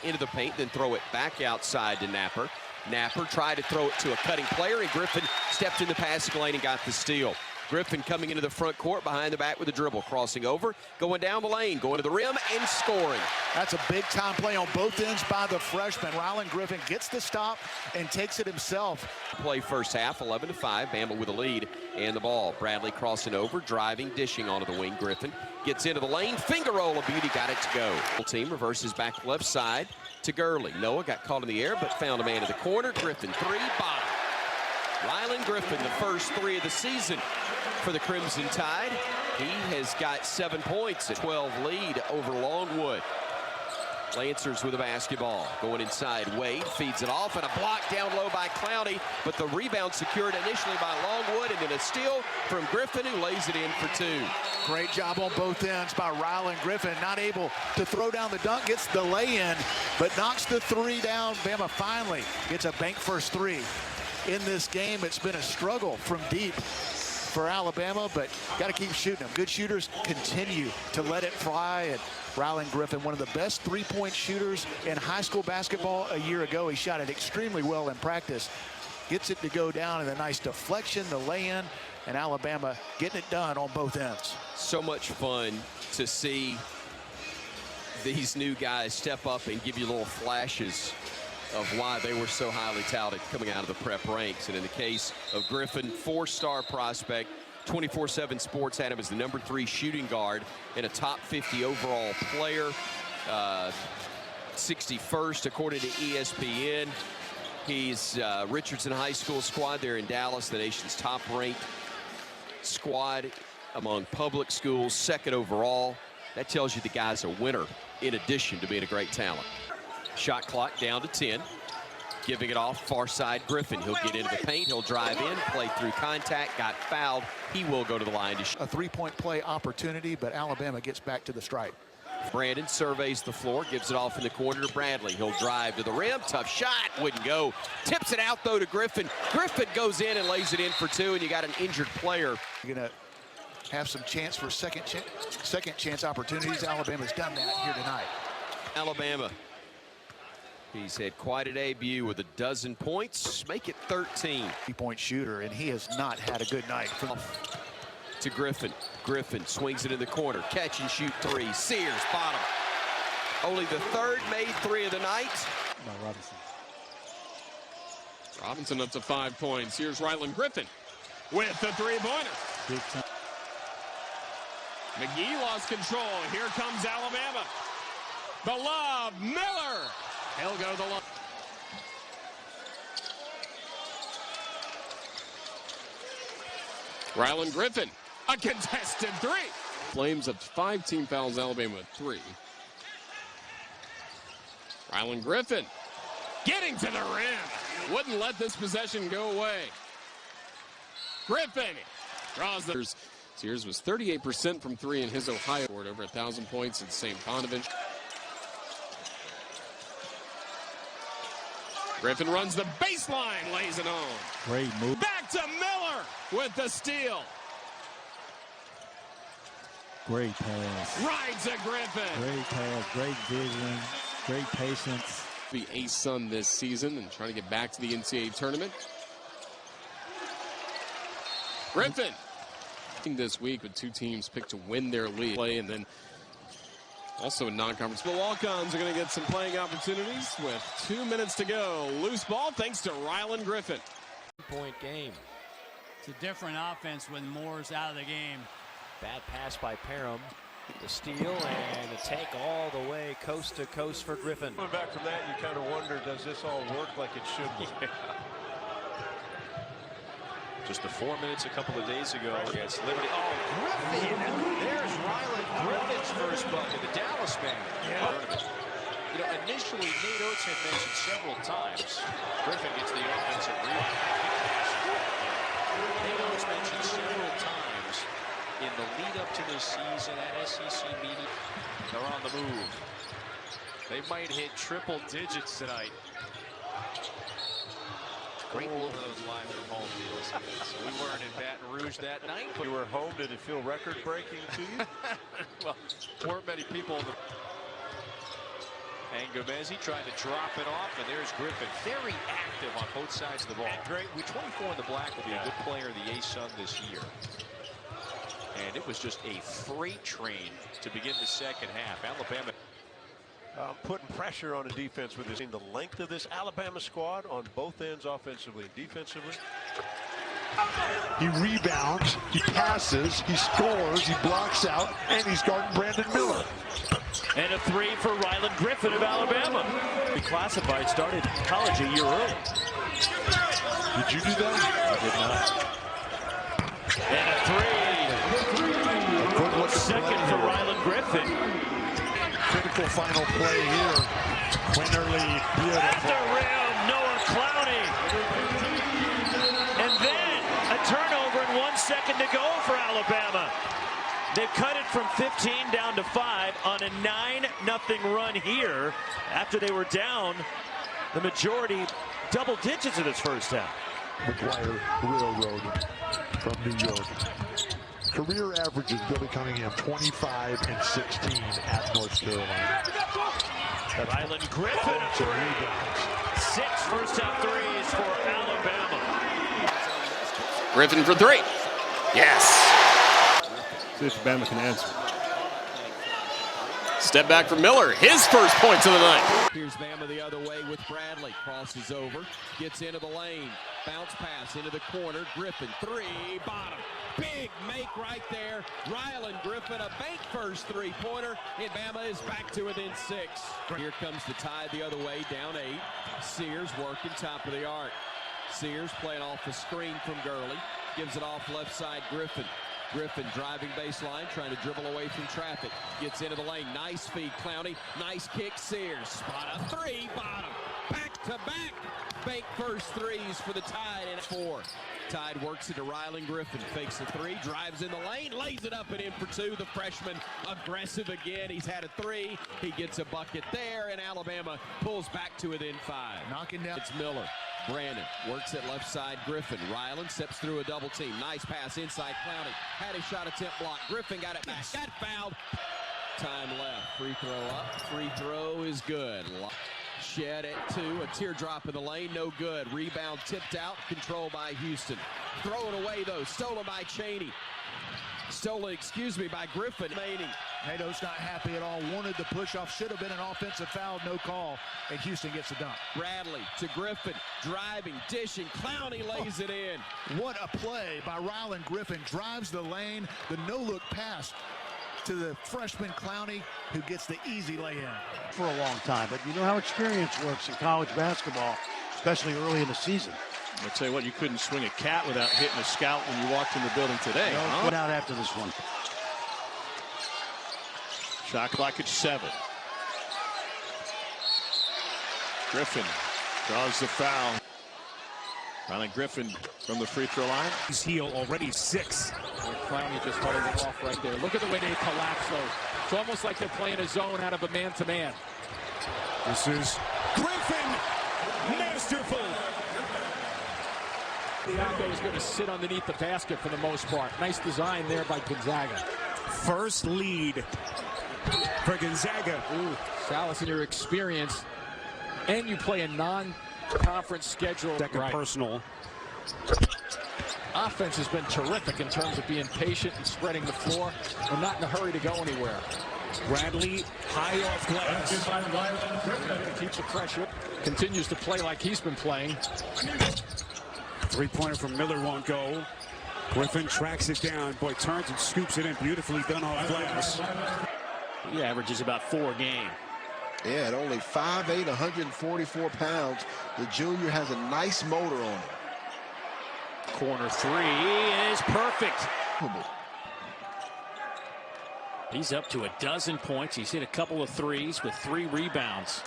into the paint, then throw it back outside to Napper. Napper tried to throw it to a cutting player, and Griffen stepped in the passing lane and got the steal. Griffen coming into the front court, behind the back with a dribble, crossing over, going down the lane, going to the rim, and scoring. That's a big-time play on both ends by the freshman. Rylan Griffen gets the stop and takes it himself. Play first half, 11-5, Bama with a lead and the ball. Bradley crossing over, driving, dishing onto the wing. Griffen gets into the lane, finger roll of beauty, got it to go. Team reverses back left side to Gurley. Noah got caught in the air, but found a man in the corner. Griffen, three, bottom. Rylan Griffen, the first three of the season for the Crimson Tide. He has got 7 points, a 12 lead over Longwood. Lancers with the basketball. Going inside, Wade feeds it off, and a block down low by Clowney, but the rebound secured initially by Longwood, and then a steal from Griffen, who lays it in for two. Great job on both ends by Rylan Griffen. Not able to throw down the dunk, gets the lay-in, but knocks the three down. Bama finally gets a bank first three. In this game, it's been a struggle from deep for Alabama, but got to keep shooting them. Good shooters continue to let it fly. And Rylan Griffen, one of the best three-point shooters in high school basketball a year ago. He shot it extremely well in practice. Gets it to go down in a nice deflection, the lay-in, and Alabama getting it done on both ends. So much fun to see these new guys step up and give you little flashes of why they were so highly touted coming out of the prep ranks. And in the case of Griffen, four-star prospect, 24/7 Sports had him as the #3 shooting guard and a top 50 overall player, 61st according to ESPN. He's Richardson High School squad there in Dallas, the nation's top-ranked squad among public schools, 2nd overall. That tells you the guy's a winner in addition to being a great talent. Shot clock down to 10. Giving it off, far side, Griffen. He'll get into the paint, he'll drive in, play through contact, got fouled. He will go to the line to shoot. A three-point play opportunity, but Alabama gets back to the stripe. Brandon surveys the floor, gives it off in the corner to Bradley. He'll drive to the rim, tough shot, wouldn't go. Tips it out though to Griffen. Griffen goes in and lays it in for two, and you got an injured player. You're gonna have some chance for second chance opportunities. Alabama's done that here tonight. Alabama. He's had quite a debut with 12 points, make it 13. Three-point shooter, and he has not had a good night. To Griffen. Griffen swings it in the corner. Catch and shoot three. Sears, bottom. Only the third made three of the night. Robinson. Robinson up to 5 points. Here's Rylan Griffen with the three-pointer. Big time. McGee lost control. Here comes Alabama. The love, Miller. He'll go to the line. Rylan Griffen, a contested three. Flames up to 5 team fouls, Alabama with 3. Rylan Griffen getting to the rim. Wouldn't let this possession go away. Griffen draws the... Sears was 38% from 3 in his Ohio board, over 1,000 points in St. Bonaventure. Griffen runs the baseline, lays it on. Great move. Back to Miller with the steal. Great pass. Rides a Griffen. Great pass, great vision, great patience. Be a Sun this season and trying to get back to the NCAA tournament. Griffen this week with 2 teams picked to win their league play, and then also in non-conference. The walk-ons are going to get some playing opportunities with 2 minutes to go. Loose ball thanks to Rylan Griffen. Point game. It's a different offense when Moore's out of the game. Bad pass by Parham. The steal and the take all the way coast to coast for Griffen. Coming back from that, you kind of wonder, does this all work like it should? Yeah. Just the 4 minutes a couple of days ago against Liberty. Oh, Griffen! There's Rylan Griffen's first bucket, the Dallas man. Yeah. You know, initially, Nate Oates had mentioned several times, Griffen gets the offensive rebound. Nate Oates mentioned several times in the lead up to this season at SEC meeting. They're on the move. They might hit triple digits tonight. Great move of those live from home deals. So we weren't in Baton Rouge that night. You were home. Did it feel record-breaking to you? Well, weren't many people in the... And Gomez trying to drop it off, and there's Griffen. Very active on both sides of the ball. Great. We're 24 in the black will be a good player in the A-Sun this year. And it was just a freight train to begin the second half. Alabama putting pressure on the defense with the length of this Alabama squad on both ends, offensively and defensively. He rebounds, he passes, he scores, he blocks out, and he's guarding Brandon Miller. And a three for Rylan Griffen of Alabama. He classified, started college a year early. Did you do that? I did not. And a three. Second for Rylan Griffen. Critical final play here. Quinterly, beautiful. At the rim, Noah Clowney. And then a turnover and 1 second to go for Alabama. They cut it from 15 down to 5 on a 9-0 run here after they were down the majority double digits in this first half. McGuire Railroad from New York. Career averages, Billy Cunningham, 25 and 16 at North Carolina. Rylan Griffen, 6 first half threes for Alabama. Griffen for three. Yes. See if Bama can answer. Step back from Miller. His first points of the night. Here's Bama the other way with Bradley. Crosses over. Gets into the lane. Bounce pass into the corner. Griffen, three, bottom. Big make right there. Rylan Griffen, a bank first three-pointer. And Bama is back to within 6. Here comes the Tide the other way, down 8. Sears working top of the arc. Sears playing off the screen from Gurley. Gives it off left side, Griffen. Griffen driving baseline, trying to dribble away from traffic. Gets into the lane. Nice feed, Clowney. Nice kick, Sears. Spot up three, bottom. Back to back. Bank first threes for the Tide and 4. Tide works into Rylan Griffen. Fakes the three, drives in the lane, lays it up and in for 2. The freshman aggressive again. He's had a 3. He gets a bucket there, and Alabama pulls back to within 5. Knocking down. It's Miller. Brandon works at left side. Griffen. Rylan steps through a double team. Nice pass inside. Clowney had a shot attempt blocked. Griffen got it back. Got fouled. Time left. Free throw up. Free throw is good. Shed at 2. A teardrop in the lane. No good. Rebound tipped out. Controlled by Houston. Thrown away though. Stolen by Chaney. Stolen, by Griffen. Nadeau's not happy at all. Wanted the push-off. Should have been an offensive foul. No call. And Houston gets the dunk. Bradley to Griffen. Driving, dishing. Clowney lays it in. What a play by Rylan Griffen. Drives the lane. The no-look pass to the freshman Clowney, who gets the easy lay-in. For a long time. But you know how experience works in college basketball, especially early in the season. I'll tell you what, you couldn't swing a cat without hitting a scout when you walked in the building today. No, put out after this one. Shot clock at 7. Griffen draws the foul. Rylan Griffen from the free throw line. He's heel already 6. Clowney just holding it off right there. Look at the way they collapse those. It's almost like they're playing a zone out of a man-to-man. This is Griffen. Masterful. Diaco is going to sit underneath the basket for the most part. Nice design there by Gonzaga. First lead for Gonzaga. Ooh, Salas, in your experience, and you play a non-conference schedule. Second right. personal. Offense has been terrific in terms of being patient and spreading the floor. We're not in a hurry to go anywhere. Bradley high off glass. Keeps the pressure. Continues to play like he's been playing. Three-pointer from Miller won't go. Griffen tracks it down. Boy, turns and scoops it in. Beautifully done off glass. He averages about 4 a game. Yeah, at only 5'8", 144 pounds, the junior has a nice motor on him. Corner 3 is perfect. He's up to 12 points. He's hit a couple of threes with 3 rebounds.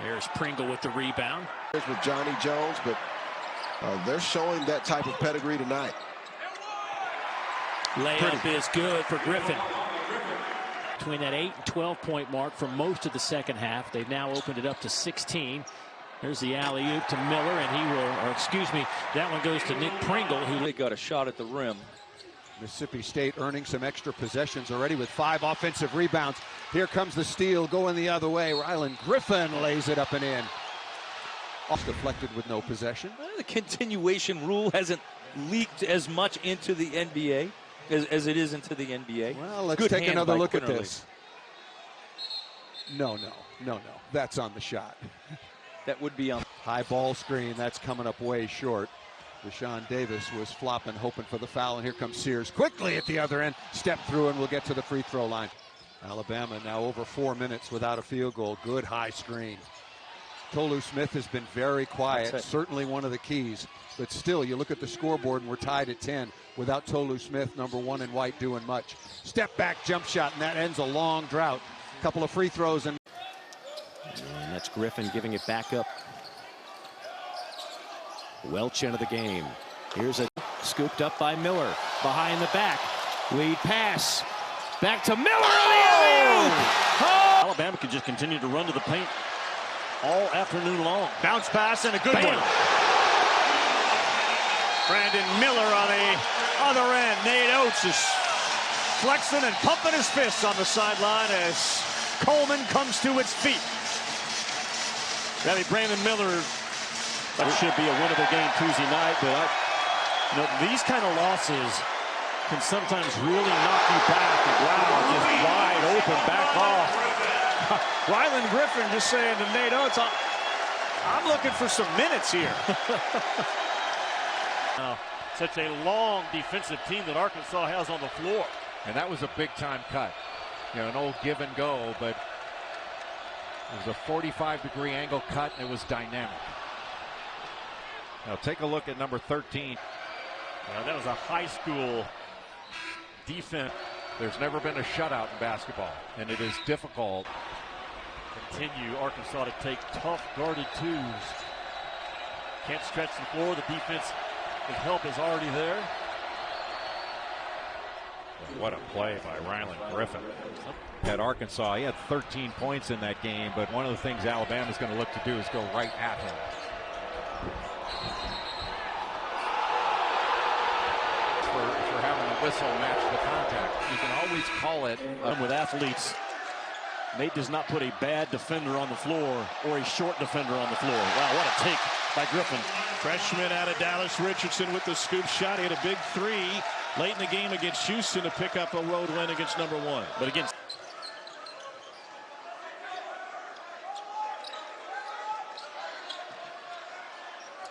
There's Pringle with the rebound. With Johnny Jones, but they're showing that type of pedigree tonight. Layup is good for Griffen. Between that 8 and 12-point mark for most of the second half. They've now opened it up to 16. There's the alley-oop to Miller, and he will, or excuse me, that one goes to Nick Pringle, who got a shot at the rim. Mississippi State earning some extra possessions already with 5 offensive rebounds. Here comes the steal going the other way. Rylan Griffen lays it up and in. Off deflected with no possession. The continuation rule hasn't leaked as much into the NBA as it is into the NBA. Well, let's take another look at this. No. That's on the shot. That would be on. High ball screen. That's coming up way short. Rashawn Davis was flopping, hoping for the foul, and here comes Sears quickly at the other end. Step through, and we'll get to the free throw line. Alabama now over 4 minutes without a field goal. Good high screen. Tolu Smith has been very quiet, certainly one of the keys. But still, you look at the scoreboard, and we're tied at 10 without Tolu Smith, number 1 in white, doing much. Step back jump shot, and that ends a long drought. Couple of free throws. And that's Griffen giving it back up. Welch into the game. Here's a scooped up by Miller. Behind the back. Lead pass. Back to Miller on the alley-oop! Oh! Alabama can just continue to run to the paint all afternoon long. Bounce pass and a good one. Brandon Miller on the other end. Nate Oates is flexing and pumping his fists on the sideline as Coleman comes to its feet. Brandon Miller, that should be a winnable game Tuesday night, but these kind of losses can sometimes really knock you back. And wow, just wide open, back off. Rylan Griffen just saying to Nate Oates, I'm looking for some minutes here. Such a long defensive team that Arkansas has on the floor. And that was a big-time cut. An old give and go, but it was a 45-degree angle cut, and it was dynamic. Now take a look at number 13. That was a high school defense. There's never been a shutout in basketball, and it is difficult. Continue Arkansas to take tough guarded twos. Can't stretch the floor. The defense with help is already there. What a play by Rylan Griffen. At Arkansas, he had 13 points in that game, but one of the things Alabama's going to look to do is go right at him. For having a whistle match the contact. You can always call it. With athletes, Nate does not put a bad defender on the floor or a short defender on the floor. Wow, what a take by Griffen. Freshman out of Dallas, Richardson with the scoop shot. He had a big three late in the game against Houston to pick up a road win against number 1. But against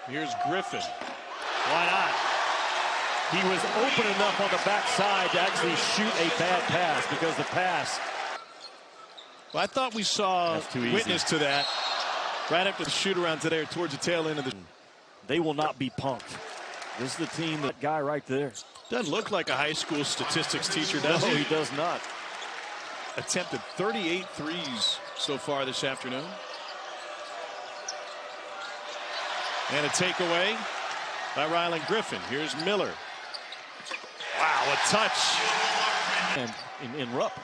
here's Griffen. Why not? He was open enough on the backside to actually shoot a bad pass because the pass. Well, I thought we saw witness to that right after the shoot around today or towards the tail end of the. They will not be punked. This is the team, that guy right there. Doesn't look like a high school statistics teacher, does he? No, he does not. Attempted 38 threes so far this afternoon. And a takeaway by Rylan Griffen. Here's Miller. Wow, a touch. And in Rupp.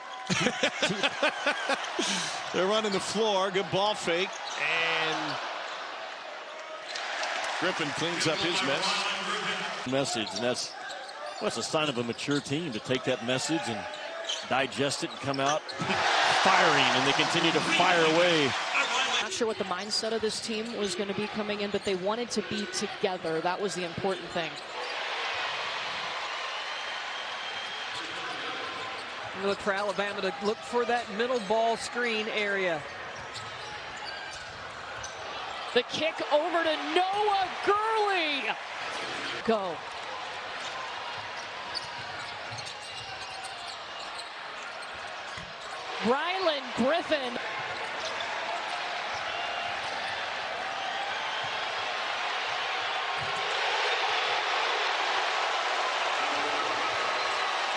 They're running the floor. Good ball fake. And Griffen cleans up his message. And that's a sign of a mature team to take that message and digest it and come out firing. And they continue to fire away. Not sure what the mindset of this team was going to be coming in, but they wanted to be together. That was the important thing. Look for Alabama to look for that middle ball screen area. The kick over to Noah Gurley. Go. Rylan Griffen.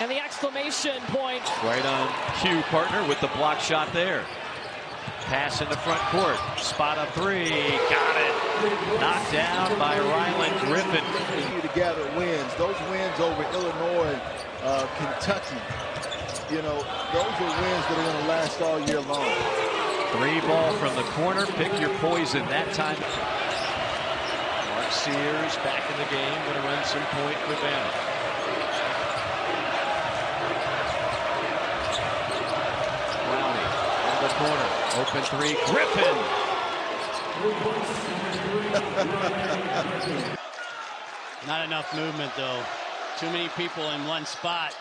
And the exclamation point. Right on cue, partner, with the block shot there. Pass in the front court. Spot up three. Got it. Knocked down by Rylan Griffen. Together wins. Those wins over Illinois, Kentucky, those are wins that are going to last all year long. 3 ball from the corner. Pick your poison that time. Mark Sears back in the game. Going to run some point for Bama. Open three, Griffen. Not enough movement, though. Too many people in one spot.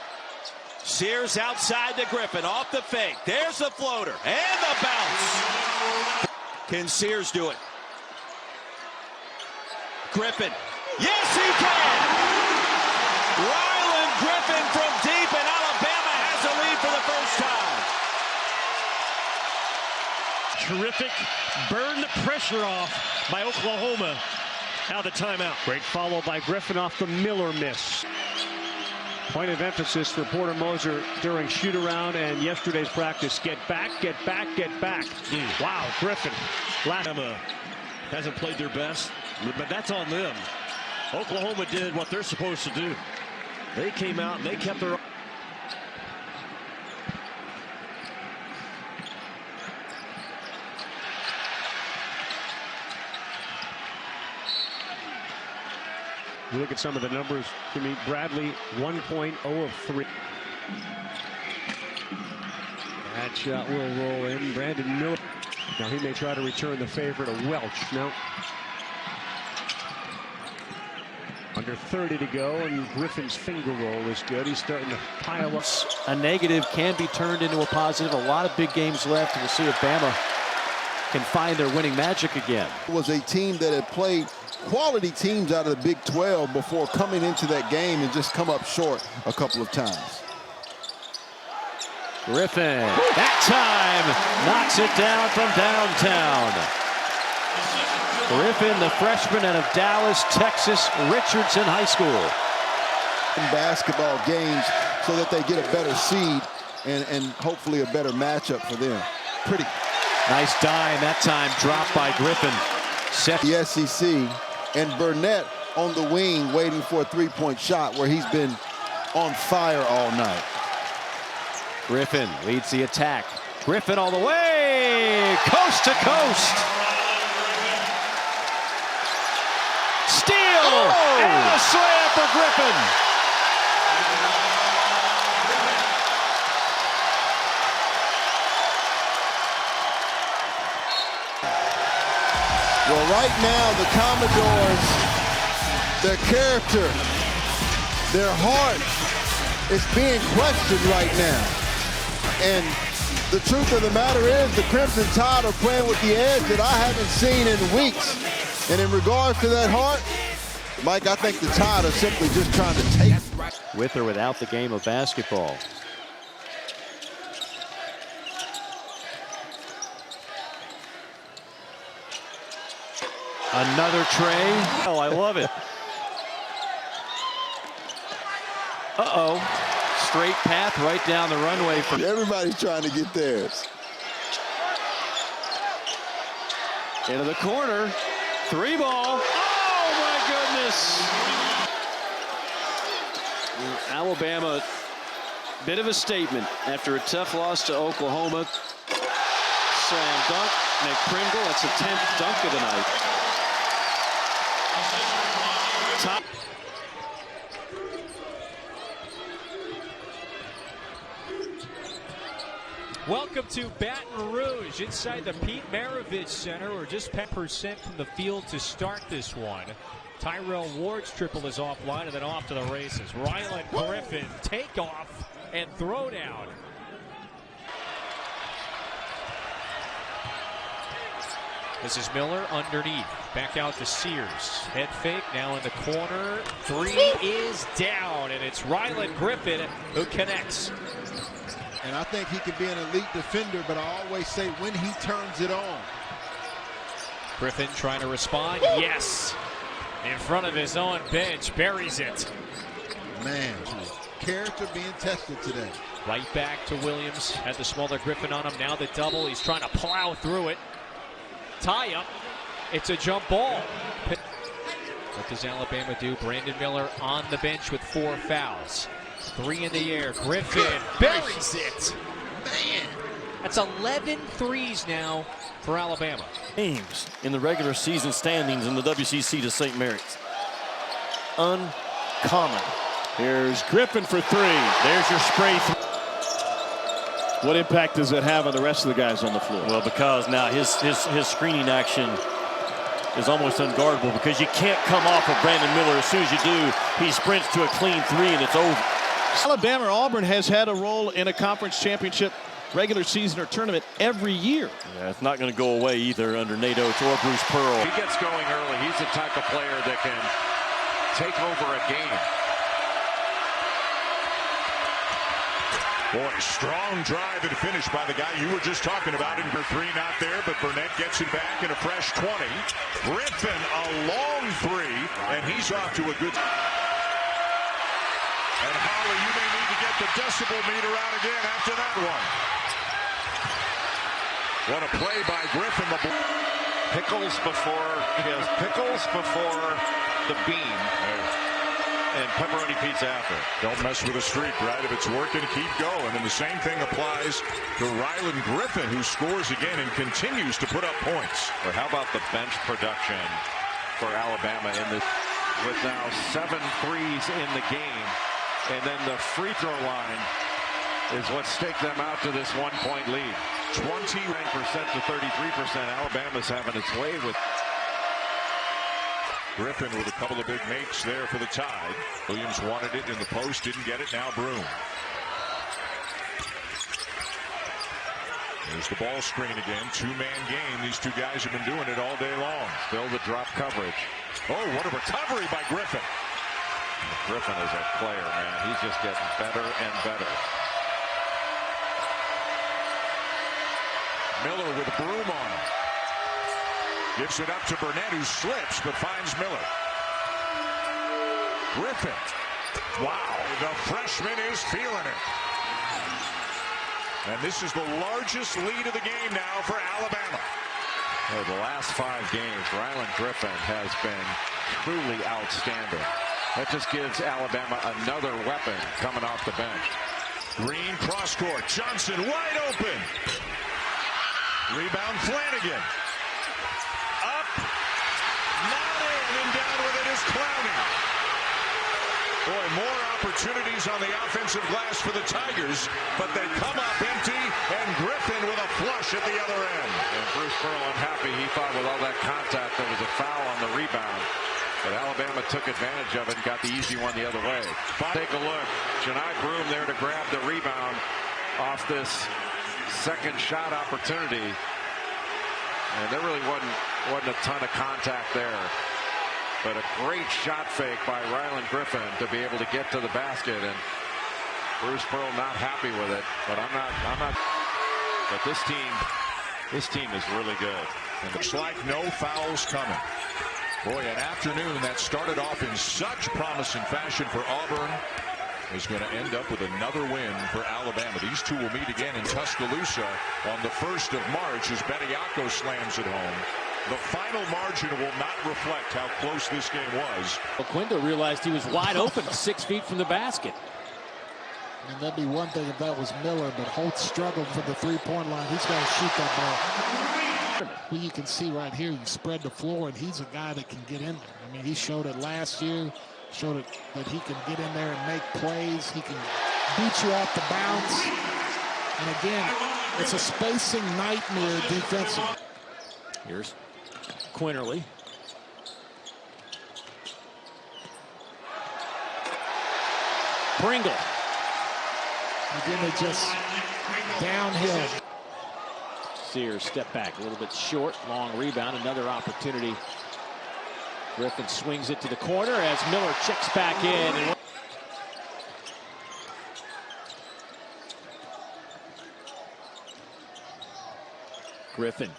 Sears outside to Griffen, off the fake. There's the floater and the bounce. Can Sears do it? Griffen. Yes, he can! Rylan Griffen from deep, and Alabama has a lead for the first time. Terrific. Burn the pressure off by Oklahoma. Now the timeout. Great follow by Griffen off the Miller miss. Point of emphasis for Porter Moser during shoot-around and yesterday's practice. Get back, get back, get back. Wow, Griffen. Alabama hasn't played their best, but that's on them. Oklahoma did what they're supposed to do. They came out and they kept their... You look at some of the numbers to meet Bradley, 1.0 of 3. That shot will roll in. Brandon Miller. Now he may try to return the favor to Welch. No. Under 30 to go, and Griffin's finger roll is good. He's starting to pile up. A negative can be turned into a positive. A lot of big games left, and we'll see if Bama can find their winning magic again. It was a team that had played quality teams out of the Big 12 before coming into that game and just come up short a couple of times. Griffen, that time, knocks it down from downtown. Griffen, the freshman out of Dallas, Texas, Richardson High School. In basketball games so that they get a better seed and hopefully a better matchup for them. Pretty. Nice dime that time, dropped by Griffen. The SEC, and Burnett on the wing waiting for a three-point shot where he's been on fire all night. Griffen leads the attack. Griffen all the way, coast to coast. Steal, and a slam for Griffen. Well, right now, the Commodores, their character, their heart is being questioned right now. And the truth of the matter is the Crimson Tide are playing with the edge that I haven't seen in weeks. And in regards to that heart, Mike, I think the Tide are simply just trying to take. With or without the game of basketball. Another tray. Oh, I love it. Uh-oh. Straight path right down the runway. For everybody's trying to get theirs. Into the corner. Three ball. Oh, my goodness. Alabama, bit of a statement after a tough loss to Oklahoma. Slam dunk. McPringle, that's the 10th dunk of the night. Top. Welcome to Baton Rouge inside the Pete Maravich Center. We're just 10% from the field to start this one. Tyrell Ward's triple is offline and then off to the races. Rylan Griffen take off and throw down. This is Miller underneath. Back out to Sears. Head fake now in the corner. Three is down, and it's Rylan Griffen who connects. And I think he can be an elite defender, but I always say when he turns it on. Griffen trying to respond. Yes. In front of his own bench, buries it. Man, character being tested today. Right back to Williams. Had the smaller Griffen on him. Now the double. He's trying to plow through it. Tie up. It's a jump ball. What does Alabama do? Brandon Miller on the bench with 4 fouls. 3 in the air. Griffen buries it. Man. That's 11 threes now for Alabama. Games in the regular season standings in the WCC to St. Mary's. Uncommon. Here's Griffen for 3. There's your spray. What impact does that have on the rest of the guys on the floor? Well, because now his screening action is almost unguardable because you can't come off of Brandon Miller. As soon as you do, he sprints to a clean three and it's over. Alabama or Auburn has had a role in a conference championship, regular season or tournament every year. Yeah, it's not going to go away either under Nate Oates or Bruce Pearl. He gets going early. He's the type of player that can take over a game. Boy, strong drive and finish by the guy you were just talking about. And for three, not there, but Burnett gets it back in a fresh 20. Griffen, a long three, and he's off to a good. And Holly, you may need to get the decibel meter out again after that one. What a play by Griffen. Pickles before, he has pickles before the bean. And pepperoni pizza after. Don't mess with a streak, right? If it's working, keep going. And the same thing applies to Rylan Griffen, who scores again and continues to put up points. Or how about the bench production for Alabama in this, with now 7 threes in the game. And then the free throw line is what staked them out to this 1-point lead. 29% to 33%. Alabama's having its way with Griffen with a couple of big makes there for the Tide. Williams wanted it in the post, didn't get it. Now Broom. There's the ball screen again. Two-man game. These two guys have been doing it all day long. Still the drop coverage. Oh, what a recovery by Griffen. Griffen is a player, man. He's just getting better and better. Miller with Broom on him. Gives it up to Burnett, who slips but finds Miller. Griffen. Wow, the freshman is feeling it. And this is the largest lead of the game now for Alabama. Oh, the last 5 games, Rylan Griffen has been truly outstanding. That just gives Alabama another weapon coming off the bench. Green cross court. Johnson wide open. Rebound Flanagan. Clowney. Boy, more opportunities on the offensive glass for the Tigers, but they come up empty, and Griffen with a flush at the other end. And Bruce Pearl unhappy. He thought with all that contact there was a foul on the rebound. But Alabama took advantage of it and got the easy one the other way. Take a look. Janai Broom there to grab the rebound off this second shot opportunity. And there really wasn't a ton of contact there. But a great shot fake by Rylan Griffen to be able to get to the basket, and Bruce Pearl not happy with it. But I'm not. But this team is really good. And looks like no fouls coming. Boy, an afternoon that started off in such promising fashion for Auburn is going to end up with another win for Alabama. These two will meet again in Tuscaloosa on the 1st of March as Bediako slams it home. The final margin will not reflect how close this game was. Quindo realized he was wide open 6 feet from the basket. And that'd be one thing if that was Miller, but Holtz struggled for the three-point line. He's got to shoot that ball. Well, you can see right here, you spread the floor, and he's a guy that can get in there. I mean, he showed it last year, showed it that he can get in there and make plays. He can beat you off the bounce. And again, it's a spacing nightmare defensively. Here's Quinterly. Pringle. Again, they just downhill. Sears step back a little bit short. Long rebound. Another opportunity. Griffen swings it to the corner as Miller checks back in. Griffen.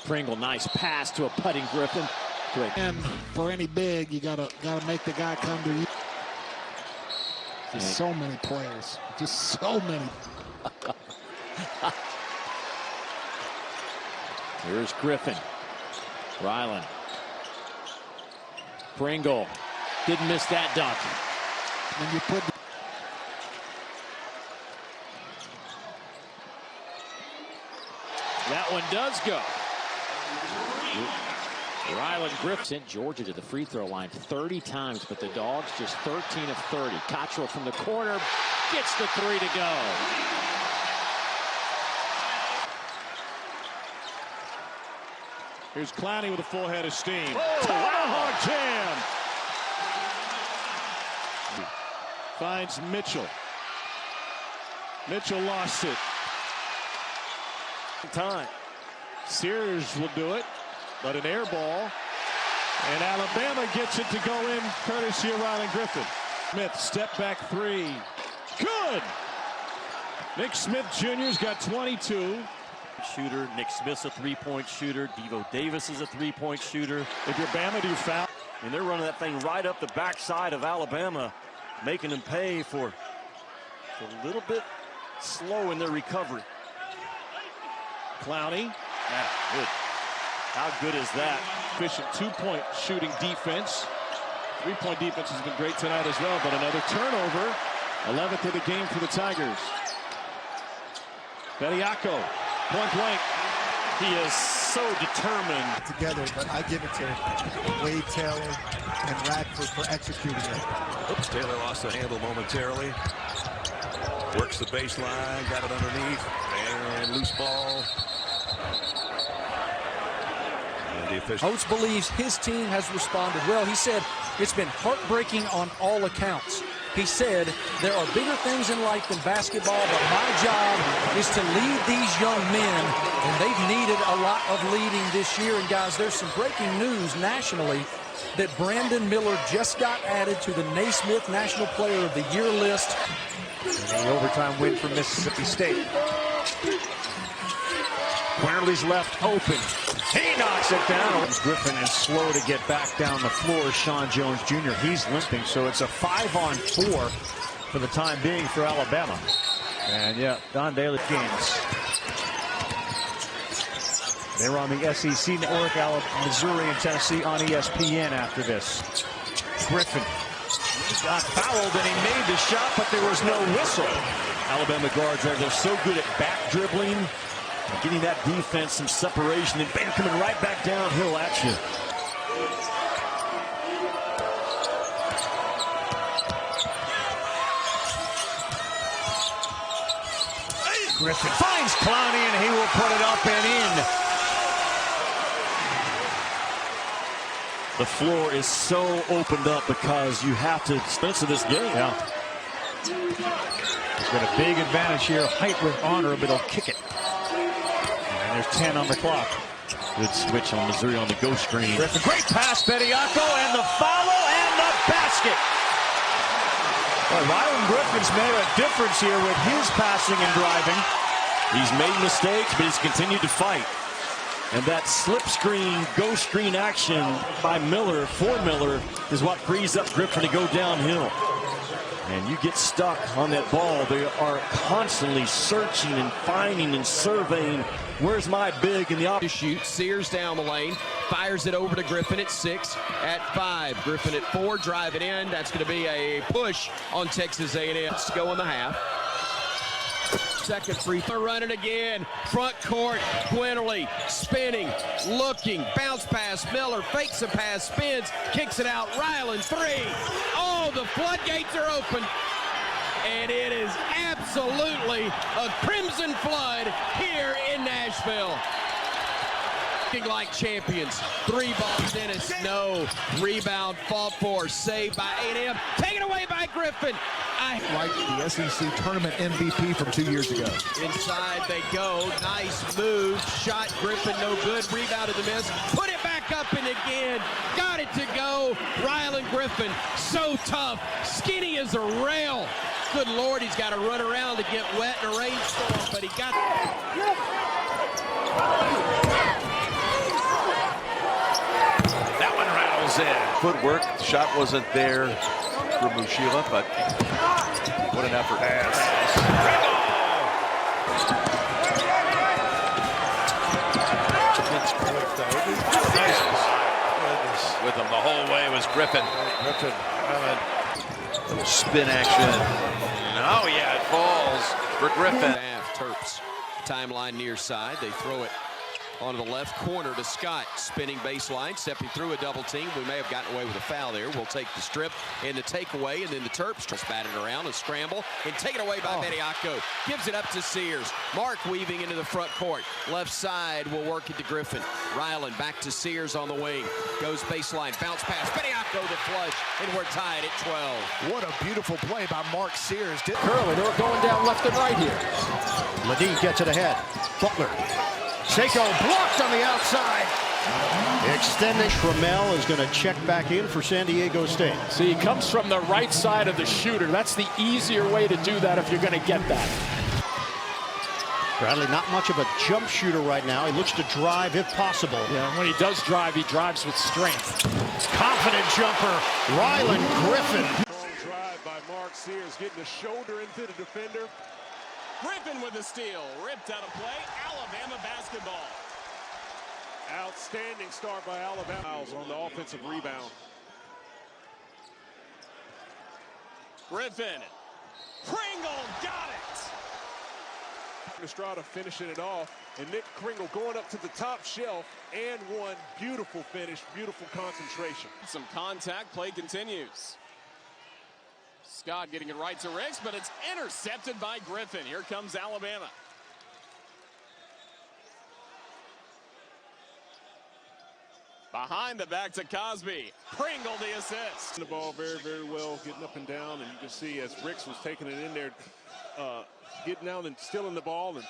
Pringle, nice pass to a putting Griffen. And for any big, you gotta make the guy come to you. Just so many players, just so many. Here's Griffen. Rylan. Pringle didn't miss that dunk. When you put that one does go. Rylan Griffen sent Georgia to the free throw line 30 times, but the Dogs just 13 of 30. Cottrell from the corner gets the 3 to go. Here's Clowney with a full head of steam. Tomahawk jam. Finds Mitchell. Mitchell lost it. Time. Sears will do it, but an air ball. And Alabama gets it to go in, courtesy of Rylan Griffen. Smith, step back three. Good! Nick Smith Jr.'s got 22. Shooter. Nick Smith's a three-point shooter. Devo Davis is a three-point shooter. If you're Bama, do you foul? And they're running that thing right up the backside of Alabama, making them pay for a little bit slow in their recovery. Clowney. Yeah, good. How good is that? Efficient two-point shooting defense. Three-point defense has been great tonight as well, but another turnover. 11th of the game for the Tigers. Bediako, point blank. He is so determined. Together, but I give it to Wade Taylor and Radford for executing it. Oops, Taylor lost the handle momentarily. Works the baseline, got it underneath, and loose ball. Coach believes his team has responded well. He said it's been heartbreaking on all accounts. He said there are bigger things in life than basketball, but my job is to lead these young men, and they've needed a lot of leading this year. And guys, there's some breaking news nationally that Brandon Miller just got added to the Naismith National Player of the Year list. And the overtime win for Mississippi State. Quinterly's left open. He knocks it down. Griffen is slow to get back down the floor. Sean Jones Jr. He's limping, so it's a 5-on-4 for the time being for Alabama. And yeah, Don Daly games. They're on the SEC network. Missouri and Tennessee on ESPN after this. Griffen got fouled and he made the shot, but there was no whistle. Alabama guards are so good at back dribbling, getting that defense some separation, and bam, coming right back downhill at you. Griffen finds Clowney, and he will put it up and in. The floor is so opened up because you have to spence of this game. Yeah. He's got a big advantage here. Height with honor, but he'll kick it. And there's 10 on the clock. Good switch on Missouri on the go screen. Griffen, great pass, Bediako, and the follow and the basket. Well, Rylan Griffen's made a difference here with his passing and driving. He's made mistakes, but he's continued to fight. And that slip screen, go screen action by Miller, for Miller, is what frees up Griffen to go downhill. And you get stuck on that ball. They are constantly searching and finding and surveying. Where's my big in the option? Shoot. Sears down the lane. Fires it over to Griffen at 6. At 5. Griffen at 4. Drive it in. That's going to be a push on Texas A&M. Let's go in the half. Second free throw. Running again. Front court. Quinterly spinning. Looking. Bounce pass. Miller fakes a pass. Spins. Kicks it out. Rylan 3. Oh, the floodgates are open. And it is absolutely a crimson flood here in Nashville. Looking like champions. 3 balls in it. No. Rebound. Fought for. Saved by A&M. Taken away by Griffen. Like the SEC tournament MVP from 2 years ago. Inside they go. Nice move. Shot. Griffen no good. Rebounded the miss. Put it back up and again. Got it to go. Rylan Griffen. So tough. Skinny as a rail. Good Lord, he's got to run around to get wet in a rainstorm, but he got. That one rattles in. Footwork. The shot wasn't there for Mushila, but what an effort. With him the whole way was Griffen. Little spin action. Oh yeah, it falls for Griffen. Terps. Timeline near side. They throw it onto the left corner to Scott. Spinning baseline, stepping through a double team. We may have gotten away with a foul there. We'll take the strip and the takeaway, and then the Terps just bat it around and scramble and take it away by Mediaco. Gives it up to Sears. Mark weaving into the front court. Left side will work it to Griffen. Rylan back to Sears on the wing. Goes baseline, bounce pass. Mediaco the flush, and we're tied at 12. What a beautiful play by Mark Sears. Curley, they're going down left and right here. Ledeen gets it ahead. Butler. Seiko blocked on the outside. Extending. Trammell is going to check back in for San Diego State. See, he comes from the right side of the shooter. That's the easier way to do that if you're going to get that. Bradley, not much of a jump shooter right now. He looks to drive if possible. Yeah, when he does drive, he drives with strength. Confident jumper, Rylan Griffen. Strong drive by Mark Sears, getting the shoulder into the defender. Griffen with the steal, ripped out of play. Alabama basketball. Outstanding start by Alabama on the offensive rebound. Griffen. Pringle got it. Estrada finishing it off, and Nick Pringle going up to the top shelf and one. Beautiful finish, beautiful concentration. Some contact, play continues. Scott getting it right to Ricks, but it's intercepted by Griffen. Here comes Alabama. Behind the back to Cosby. Pringle the assist. The ball very, very well, getting up and down, and you can see as Ricks was taking it in there, getting down and stealing the ball, and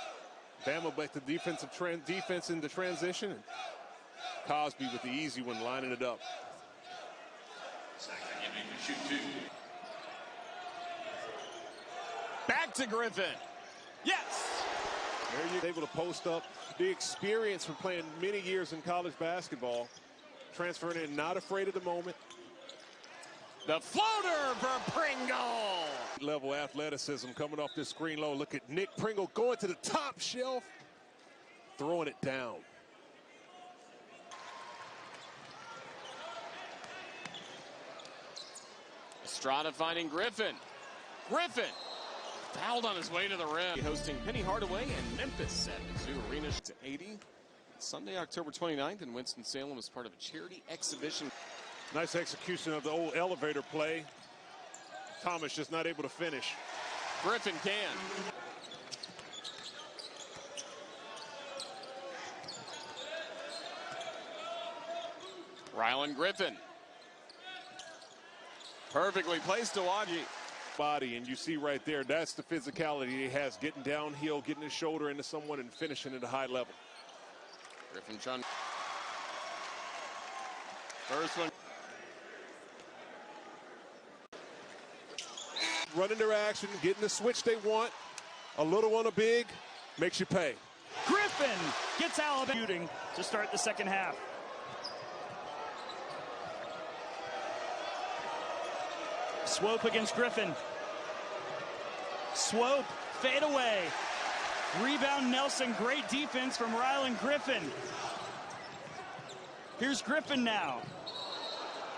Bama back to defense into transition, and Cosby with the easy one, lining it up. Back to Griffen. Yes. There you're able to post up. The experience from playing many years in college basketball, transferring in, not afraid of the moment. The floater for Pringle. Level athleticism coming off this screen low. Look at Nick Pringle going to the top shelf, throwing it down. Estrada finding Griffen. Griffen fouled on his way to the rim. Hosting Penny Hardaway and Memphis at Mizzou Arena to 80. Sunday, October 29th in Winston-Salem as part of a charity exhibition. Nice execution of the old elevator play. Thomas just not able to finish. Griffen can. Rylan Griffen. Perfectly placed to Wagi. Body, and you see right there, that's the physicality he has, getting downhill, getting his shoulder into someone and finishing at a high level. Griffen Chun. First one. Running their action, getting the switch they want. A little on a big, makes you pay. Griffen gets Alabama shooting to start the second half. Swope against Griffen. Swope, fade away. Rebound Nelson, great defense from Rylan Griffen. Here's Griffen now.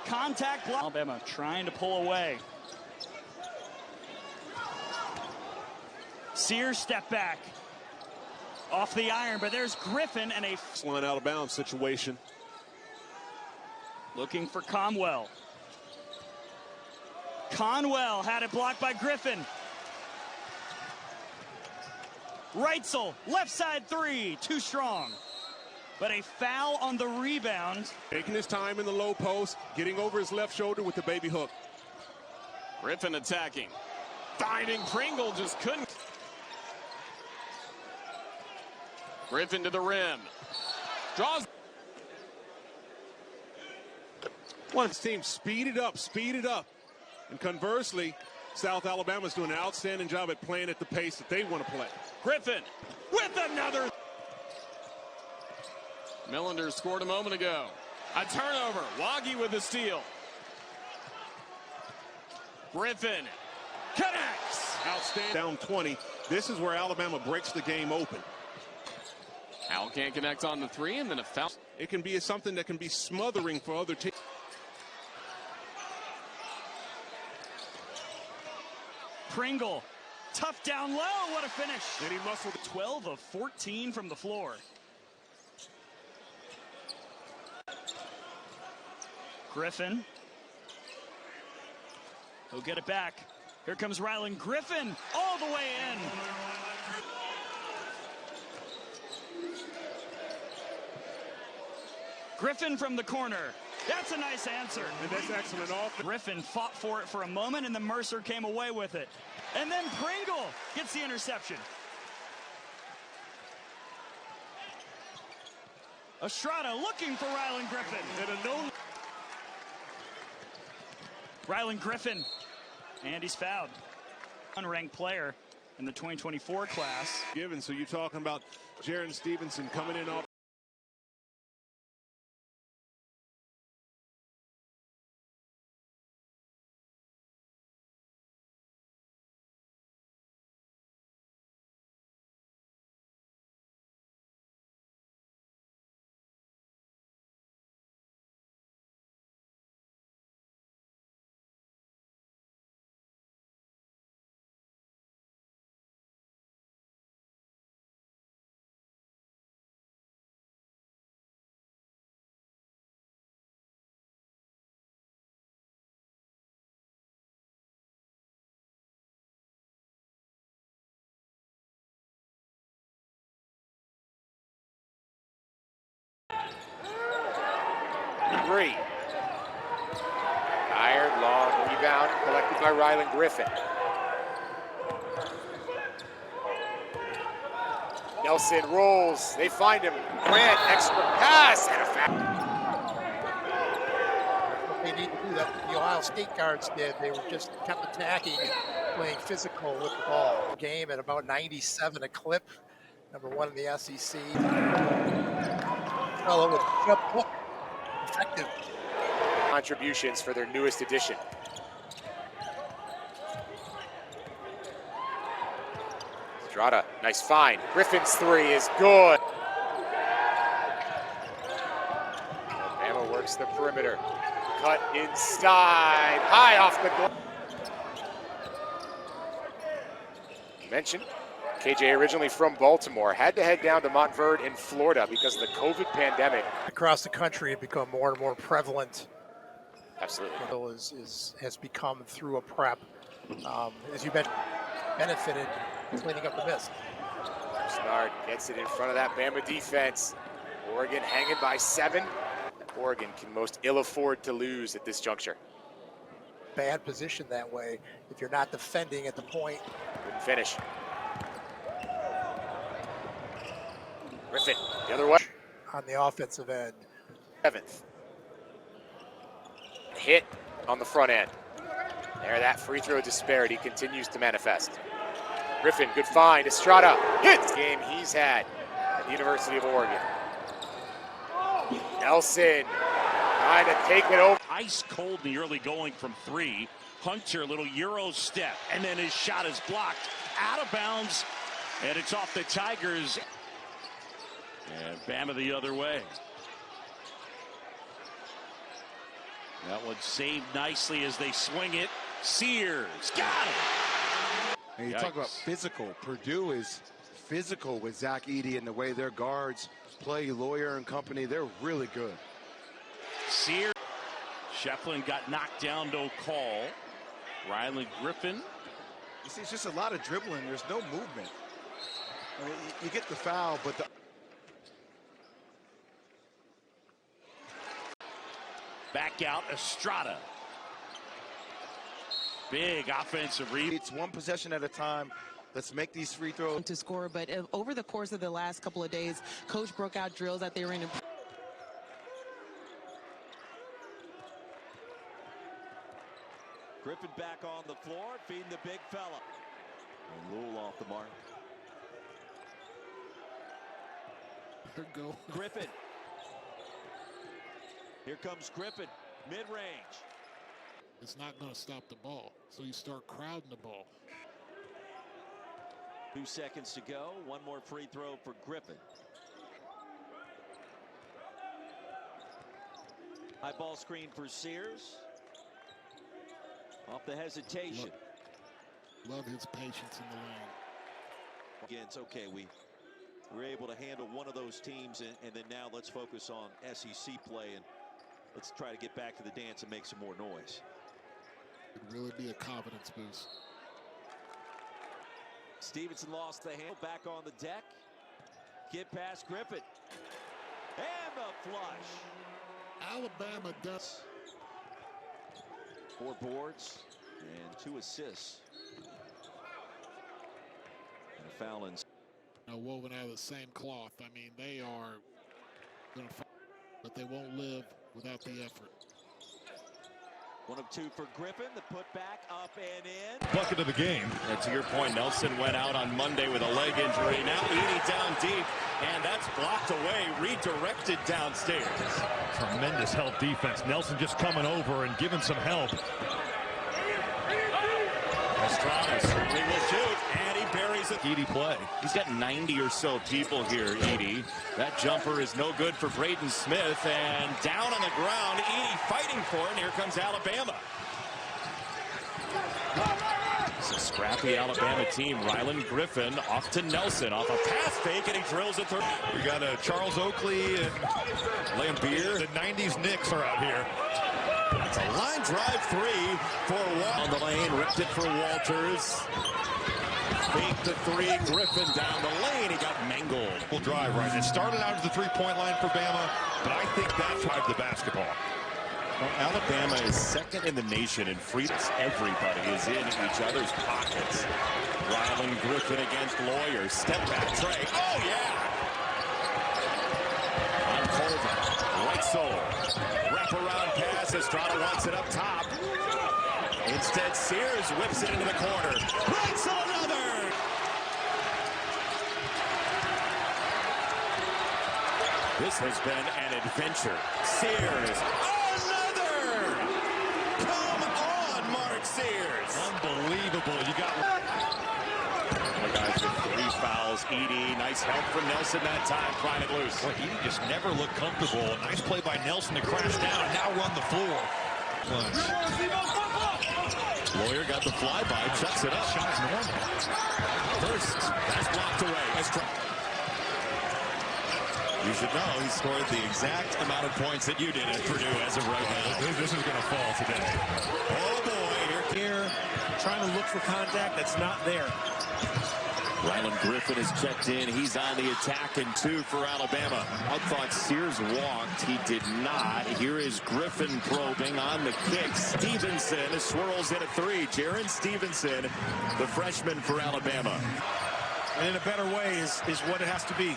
Contact block. Alabama trying to pull away. Sears step back. Off the iron, but there's Griffen and a line out of bounds situation. Looking for Conwell. Conwell had it blocked by Griffen. Reitzel, left side three, too strong. But a foul on the rebound. Taking his time in the low post, getting over his left shoulder with the baby hook. Griffen attacking. Finding Pringle, just couldn't. Griffen to the rim. Draws. One of his team speed it up, speed it up. And conversely, South Alabama's doing an outstanding job at playing at the pace that they want to play. Griffen with another. Millender scored a moment ago. A turnover. Wagi with the steal. Griffen connects. Outstanding. Down 20. This is where Alabama breaks the game open. Howell can't connect on the three, and then a foul. It can be something that can be smothering for other teams. Pringle, tough down low, what a finish. And he muscled. 12 of 14 from the floor. Griffen. He'll get it back. Here comes Rylan Griffen all the way in. Griffen from the corner. That's a nice answer. And that's excellent offense. Griffen fought for it for a moment, and then Mercer came away with it. And then Pringle gets the interception. Estrada looking for Rylan Griffen. And a no. Rylan Griffen. And he's fouled. Unranked player in the 2024 class. Given, so you're talking about Jaron Stevenson coming in off. Three. Tired, long rebound collected by Rylan Griffen. Nelson rolls. They find him. Grant, extra pass and a foul. They need to do that. The Ohio State guards did. They were just kept attacking and playing physical with the ball. Game at about 97 a clip. Number one in the SEC. Fellow with jump hook. Effective Contributions for their newest edition. Estrada, nice find. Griffin's three is good. Alabama works the perimeter. Cut inside, high off the goal. Mentioned, KJ originally from Baltimore, had to head down to Montverde in Florida because of the COVID pandemic. across the country have become more and more prevalent. Absolutely. Has become through a prep, as you mentioned, benefited cleaning up the miss. Snard gets it in front of that Bama defense. Oregon hanging by 7. Oregon can most ill afford to lose at this juncture. Bad position that way if you're not defending at the point. Couldn't finish. Griffen, the other way. On the offensive end. 7th. Hit on the front end. There, that free throw disparity continues to manifest. Griffen, good find. Estrada hits. Game he's had at the University of Oregon. Nelson trying to take it over. Ice cold in the early going from 3. Hunter, little Euro step, and then his shot is blocked out of bounds, and it's off the Tigers. And Bama the other way. That one saved nicely as they swing it. Sears got it. And you talk about physical. Purdue is physical with Zach Edey and the way their guards play. Lawyer and company, they're really good. Sears. Shefflin got knocked down, no call. Rylan Griffen. You see, it's just a lot of dribbling. There's no movement. I mean, you get the foul, but the back out, Estrada. Big offensive read. It's one possession at a time. Let's make these free throws. To score, but over the course of the last couple of days, Coach broke out drills that they were in. Griffen back on the floor, feeding the big fella. And Lul off the mark. There go. Griffen. Here comes Griffen, mid-range. It's not going to stop the ball, so you start crowding the ball. 2 seconds to go. One more free throw for Griffen. High ball screen for Sears. Off the hesitation. Love his patience in the lane. Again, it's okay. We were able to handle one of those teams, and then now let's focus on SEC play. And Let's try to get back to the dance and make some more noise. It'd really be a confidence boost. Stevenson lost the handle, back on the deck. Get past Griffen. And the flush. Alabama does. 4 boards and 2 assists. And a foul in. Woven out of the same cloth. I mean, they are going to fight, but they won't live without the effort. 1 of 2 for Griffen. The putback up and in. Bucket of the game. And to your point, Nelson went out on Monday with a leg injury. Now Edey down deep, and that's blocked away, redirected downstairs. Tremendous help defense. Nelson just coming over and giving some help. Estrada certainly will shoot, and he buries it. Edey play. He's got 90 or so people here, Edey. That jumper is no good for Braden Smith, and down on the ground, Edey fighting for it, and here comes Alabama. It's a scrappy Alabama team. Rylan Griffen off to Nelson, off a pass fake, and he drills it through. We got Charles Oakley and Lambeer. The 90s Knicks are out here. It's a line drive 3 for Walters. On the lane, ripped it for Walters. Fake the 3, Griffen down the lane. He got mangled. Full drive right. It started out at the 3-point line for Bama, but I think that drive the basketball. Well, Alabama is second in the nation in freedoms. Everybody is in each other's pockets. Rylan Griffen against Lawyer. Step back Trey. Oh, yeah! On Colvin. Right sole. Wraparound pass. Estrada wants it up top. Instead, Sears whips it into the corner. Right sole, another! This has been an adventure. Sears. Sears. Unbelievable. You got the guys with 3 fouls. Edey, nice help from Nelson that time, prying it loose. Boy, Edey just never looked comfortable. Nice play by Nelson to crash down and now run the floor. Lawyer got the flyby, chucks it up. Shot's normal. First, that's blocked away. You should know he scored the exact amount of points that you did at Purdue as of right now. This is going to fall today. Oh boy, here trying to look for contact that's not there. Rylan Griffen is checked in. He's on the attack and 2 for Alabama. I thought Sears walked. He did not. Here is Griffen probing on the kick. Stevenson swirls in a 3. Jaron Stevenson, the freshman for Alabama. And in a better way is what it has to be.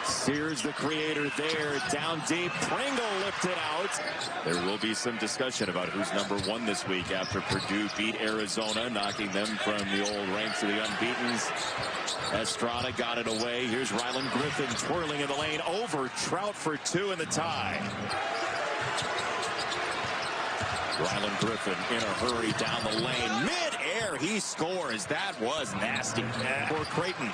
Sears, the creator there, down deep. Pringle lifted out. There will be some discussion about who's number 1 this week after Purdue beat Arizona, knocking them from the old ranks of the unbeatens. Estrada got it away. Here's Rylan Griffen twirling in the lane over Trout for 2 in the tie. Rylan Griffen in a hurry down the lane. Mid-air, he scores. That was nasty for Creighton.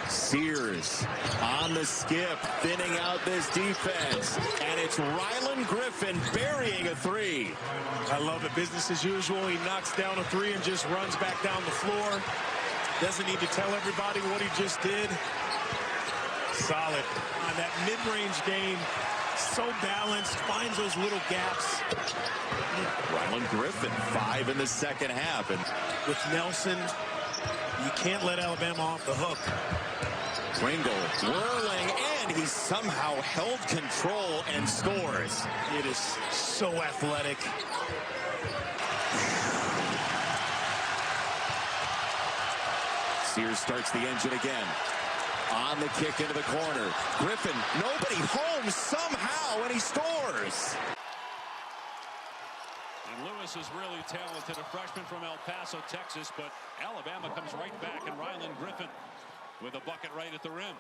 Sears on the skip, thinning out this defense, and it's Rylan Griffen burying a 3. I love it. Business as usual. He knocks down a 3 and just runs back down the floor. Doesn't need to tell everybody what he just did. Solid. On that mid-range game, so balanced, finds those little gaps. Rylan Griffen, 5 in the second half. And with Nelson, you can't let Alabama off the hook. Pringle whirling, and he somehow held control and scores. It is so athletic. Sears starts the engine again. On the kick into the corner. Griffen, nobody home somehow, and he scores. And Lewis is really talented, a freshman from El Paso, Texas, but Alabama comes right back, and Rylan Griffen with a bucket right at the rim.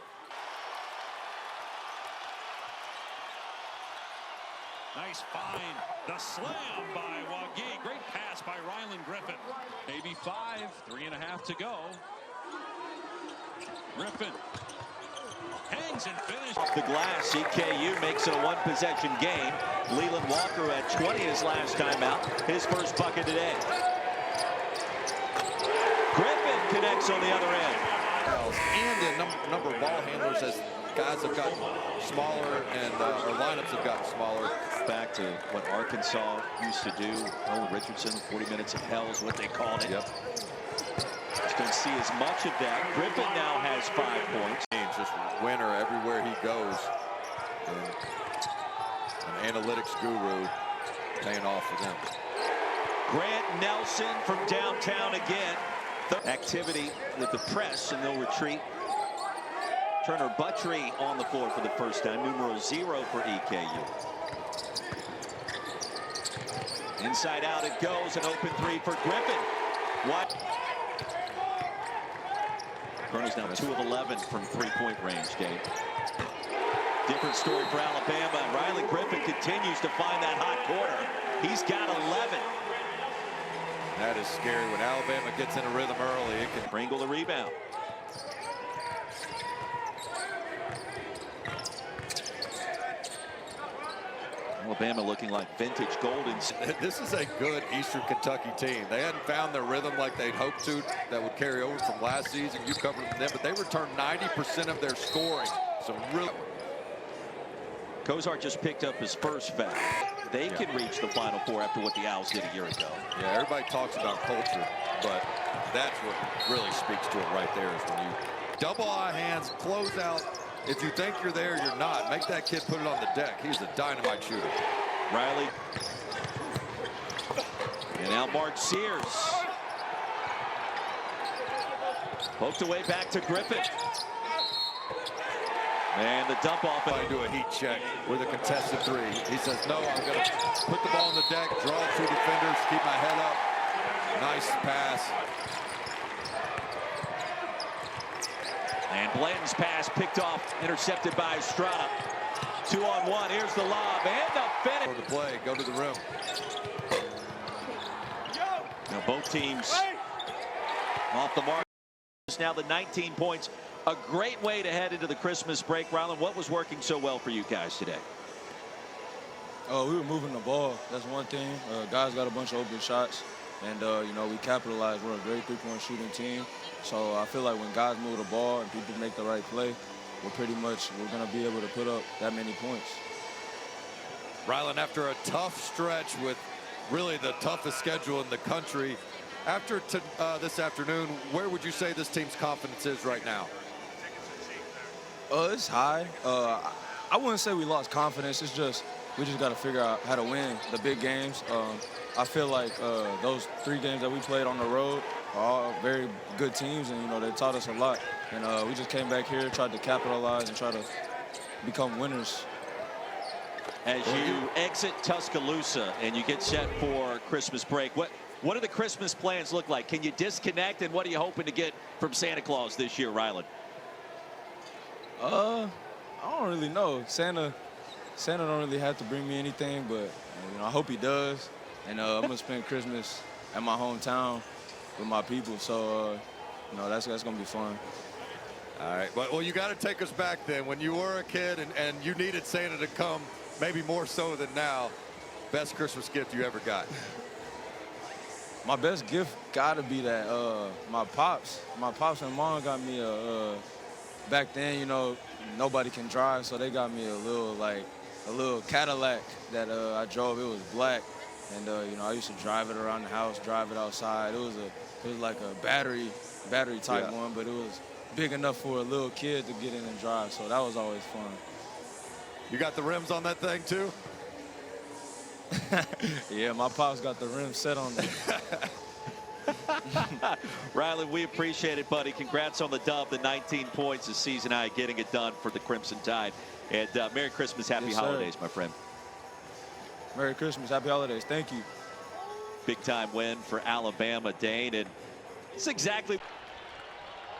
Nice find. The slam by Wagee. Great pass by Rylan Griffen. Maybe 5, 3.5 to go. Griffen hangs and finishes. Off the glass, CKU makes it a 1-possession game. Leland Walker had 20 his last time out. His first bucket today. Griffen connects on the other end. And the number of ball handlers as guys have gotten smaller and our lineups have gotten smaller. Back to what Arkansas used to do. Nolan Richardson, 40 minutes of hell is what they called it. Yep. Just don't see as much of that. Griffen now has 5 points. Just winner everywhere he goes. And an analytics guru paying off for them. Grant Nelson from downtown again. Activity with the press, and they'll retreat. Turner Buttrey on the floor for the first time. Numeral 0 for EKU. Inside out it goes. An open 3 for Griffen. What? Turner's now 2 of 11 from 3-point range, Dave. Different story for Alabama. Rylan Griffen continues to find that hot corner. He's got 11. That is scary. When Alabama gets in a rhythm early, it can Pringle the rebound. Alabama looking like vintage Golden. This is a good Eastern Kentucky team. They hadn't found their rhythm like they'd hoped to that would carry over from last season. You covered them, but they returned 90% of their scoring. So really. Kozar just picked up his first foul. They can reach the Final Four after what the Owls did a year ago. Yeah, everybody talks about culture, but that's what really speaks to it right there is when you double eye hands, close out. If you think you're there, you're not. Make that kid put it on the deck. He's a dynamite shooter. Riley. And now Mark Sears. Poked away back to Griffen. And the dump off. I do a heat check with a contested 3. He says, no, I'm going to put the ball on the deck, draw 2 defenders, keep my head up. Nice pass. And Blanton's pass picked off, intercepted by Estrada. 2-on-1, here's the lob, and the finish. For the play, go to the rim. Now both teams off the mark. Now the 19 points. A great way to head into the Christmas break. Rylan, what was working so well for you guys today? We were moving the ball. That's one thing. Guys got a bunch of open shots, and you know, we capitalized. We're a great 3-point shooting team. So I feel like when guys move the ball and people make the right play, we're going to be able to put up that many points. Rylan, after a tough stretch with really the toughest schedule in the country, after this afternoon, where would you say this team's confidence is right now? It's high. I wouldn't say we lost confidence. It's just we just got to figure out how to win the big games. I feel like those 3 games that we played on the road are all very good teams, and you know they taught us a lot. And we just came back here, tried to capitalize, and try to become winners. As you exit Tuscaloosa and you get set for Christmas break, what do the Christmas plans look like? Can you disconnect, and what are you hoping to get from Santa Claus this year, Rylan? I don't really know. Santa don't really have to bring me anything, but you know, I hope he does. And I'm gonna spend Christmas at my hometown with my people, so you know, that's gonna be fun. All right, well, you got to take us back then when you were a kid and you needed Santa to come, maybe more so than now. Best Christmas gift you ever got? My best gift gotta be that my pops and mom got me a back then, you know, nobody can drive, so they got me a little Cadillac that I drove. It was black, and you know, I used to drive it around the house, drive it outside. It was like a battery type one, but it was big enough for a little kid to get in and drive, so that was always fun. You got the rims on that thing too? Yeah, my pops got the rims set on there. Rylan, we appreciate it, buddy. Congrats on the dub, the 19 points, the season high, getting it done for the Crimson Tide. And Merry Christmas, Happy Holidays, my friend. Merry Christmas, Happy Holidays. Thank you. Big time win for Alabama, Dane, and it's exactly.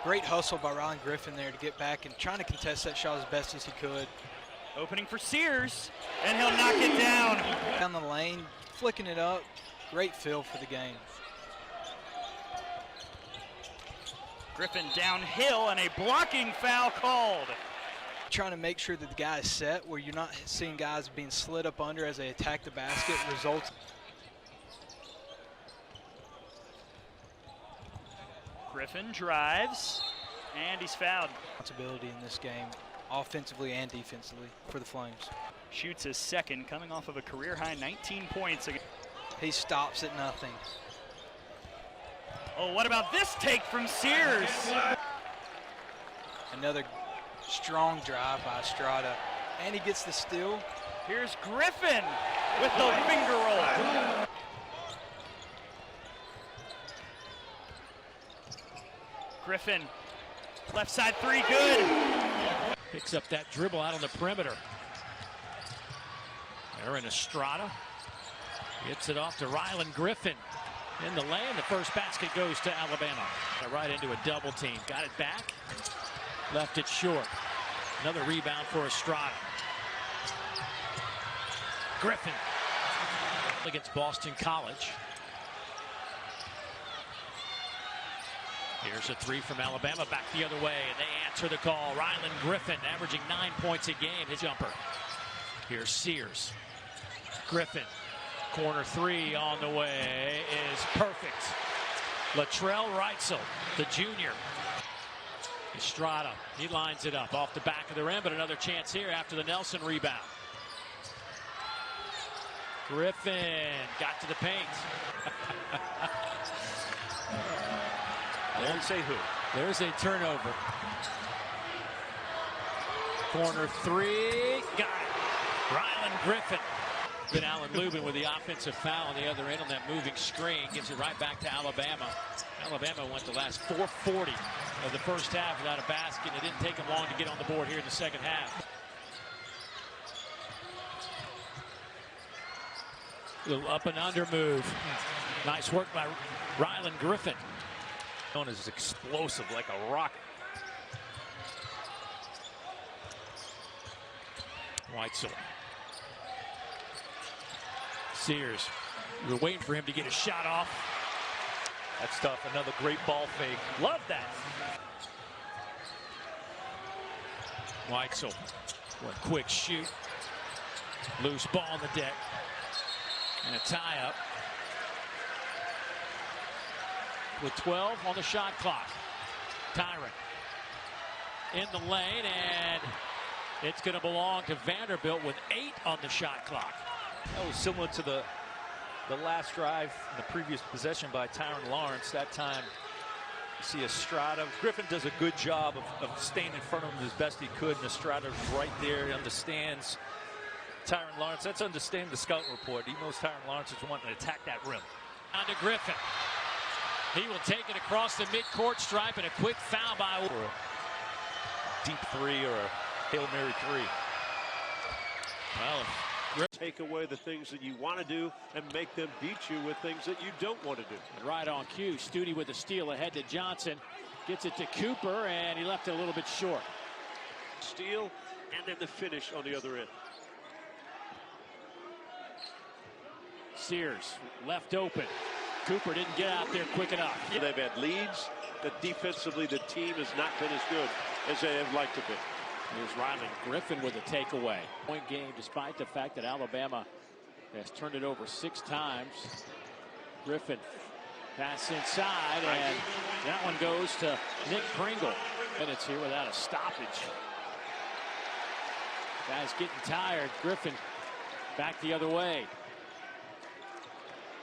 Great hustle by Rylan Griffen there to get back and trying to contest that shot as best as he could. Opening for Sears, and he'll knock it down. Down the lane, flicking it up. Great feel for the game. Griffen downhill, and a blocking foul called. Trying to make sure that the guy is set where you're not seeing guys being slid up under as they attack the basket. Results. Griffen drives, and he's fouled. Responsibility in this game. offensively and defensively for the Flames. Shoots his second, coming off of a career-high 19 points. He stops at nothing. Oh, what about this take from Sears? Another strong drive by Estrada, and he gets the steal. Here's Griffen with the finger roll. Griffen, left side three, good. Picks up that dribble out on the perimeter. Aaron Estrada gets it off to Rylan Griffen. In the lane, the first basket goes to Alabama. Right into a double team. Got it back. Left it short. Another rebound for Estrada. Griffen against Boston College. Here's a three from Alabama, back the other way, and they answer the call. Rylan Griffen averaging 9 points a game, his jumper. Here's Sears. Griffen, corner three on the way is perfect. Latrell Reitzel, the junior. Estrada, he lines it up off the back of the rim, but another chance here after the Nelson rebound. Griffen got to the paint. Don't say who. There's a turnover. Corner three, got it. Rylan Griffen. Then Alan Lubin with the offensive foul on the other end on that moving screen. Gives it right back to Alabama. Alabama went the last 4:40 of the first half without a basket. It didn't take them long to get on the board here in the second half. Little up and under move. Nice work by Rylan Griffen. Known as explosive like a rocket. Reitzel. Sears. We were waiting for him to get a shot off. That's tough. Another great ball fake. Love that. Reitzel. What a quick shoot. Loose ball on the deck. And a tie-up. With 12 on the shot clock. Tyron in the lane, and it's going to belong to Vanderbilt with 8 on the shot clock. That was similar to the last drive in the previous possession by Tyron Lawrence. That time, you see Estrada. Griffen does a good job of staying in front of him as best he could, and Estrada's right there. He understands Tyron Lawrence. That's understanding the scouting report. He knows Tyron Lawrence is wanting to attack that rim. On to Griffen. He will take it across the midcourt stripe, and a quick foul by or a deep three or a Hail Mary three. Well, take away the things that you want to do and make them beat you with things that you don't want to do. Right on cue. Studi with the steal ahead to Johnson. Gets it to Cooper, and he left it a little bit short. Steal, and then the finish on the other end. Sears left open. Cooper didn't get out there quick enough. They've had leads, but defensively the team has not been as good as they have liked to be. Here's Rylan Griffen with a takeaway. Point game despite the fact that Alabama has turned it over 6 times. Griffen pass inside, and that one goes to Nick Pringle. Minutes here without a stoppage. Guys getting tired. Griffen back the other way.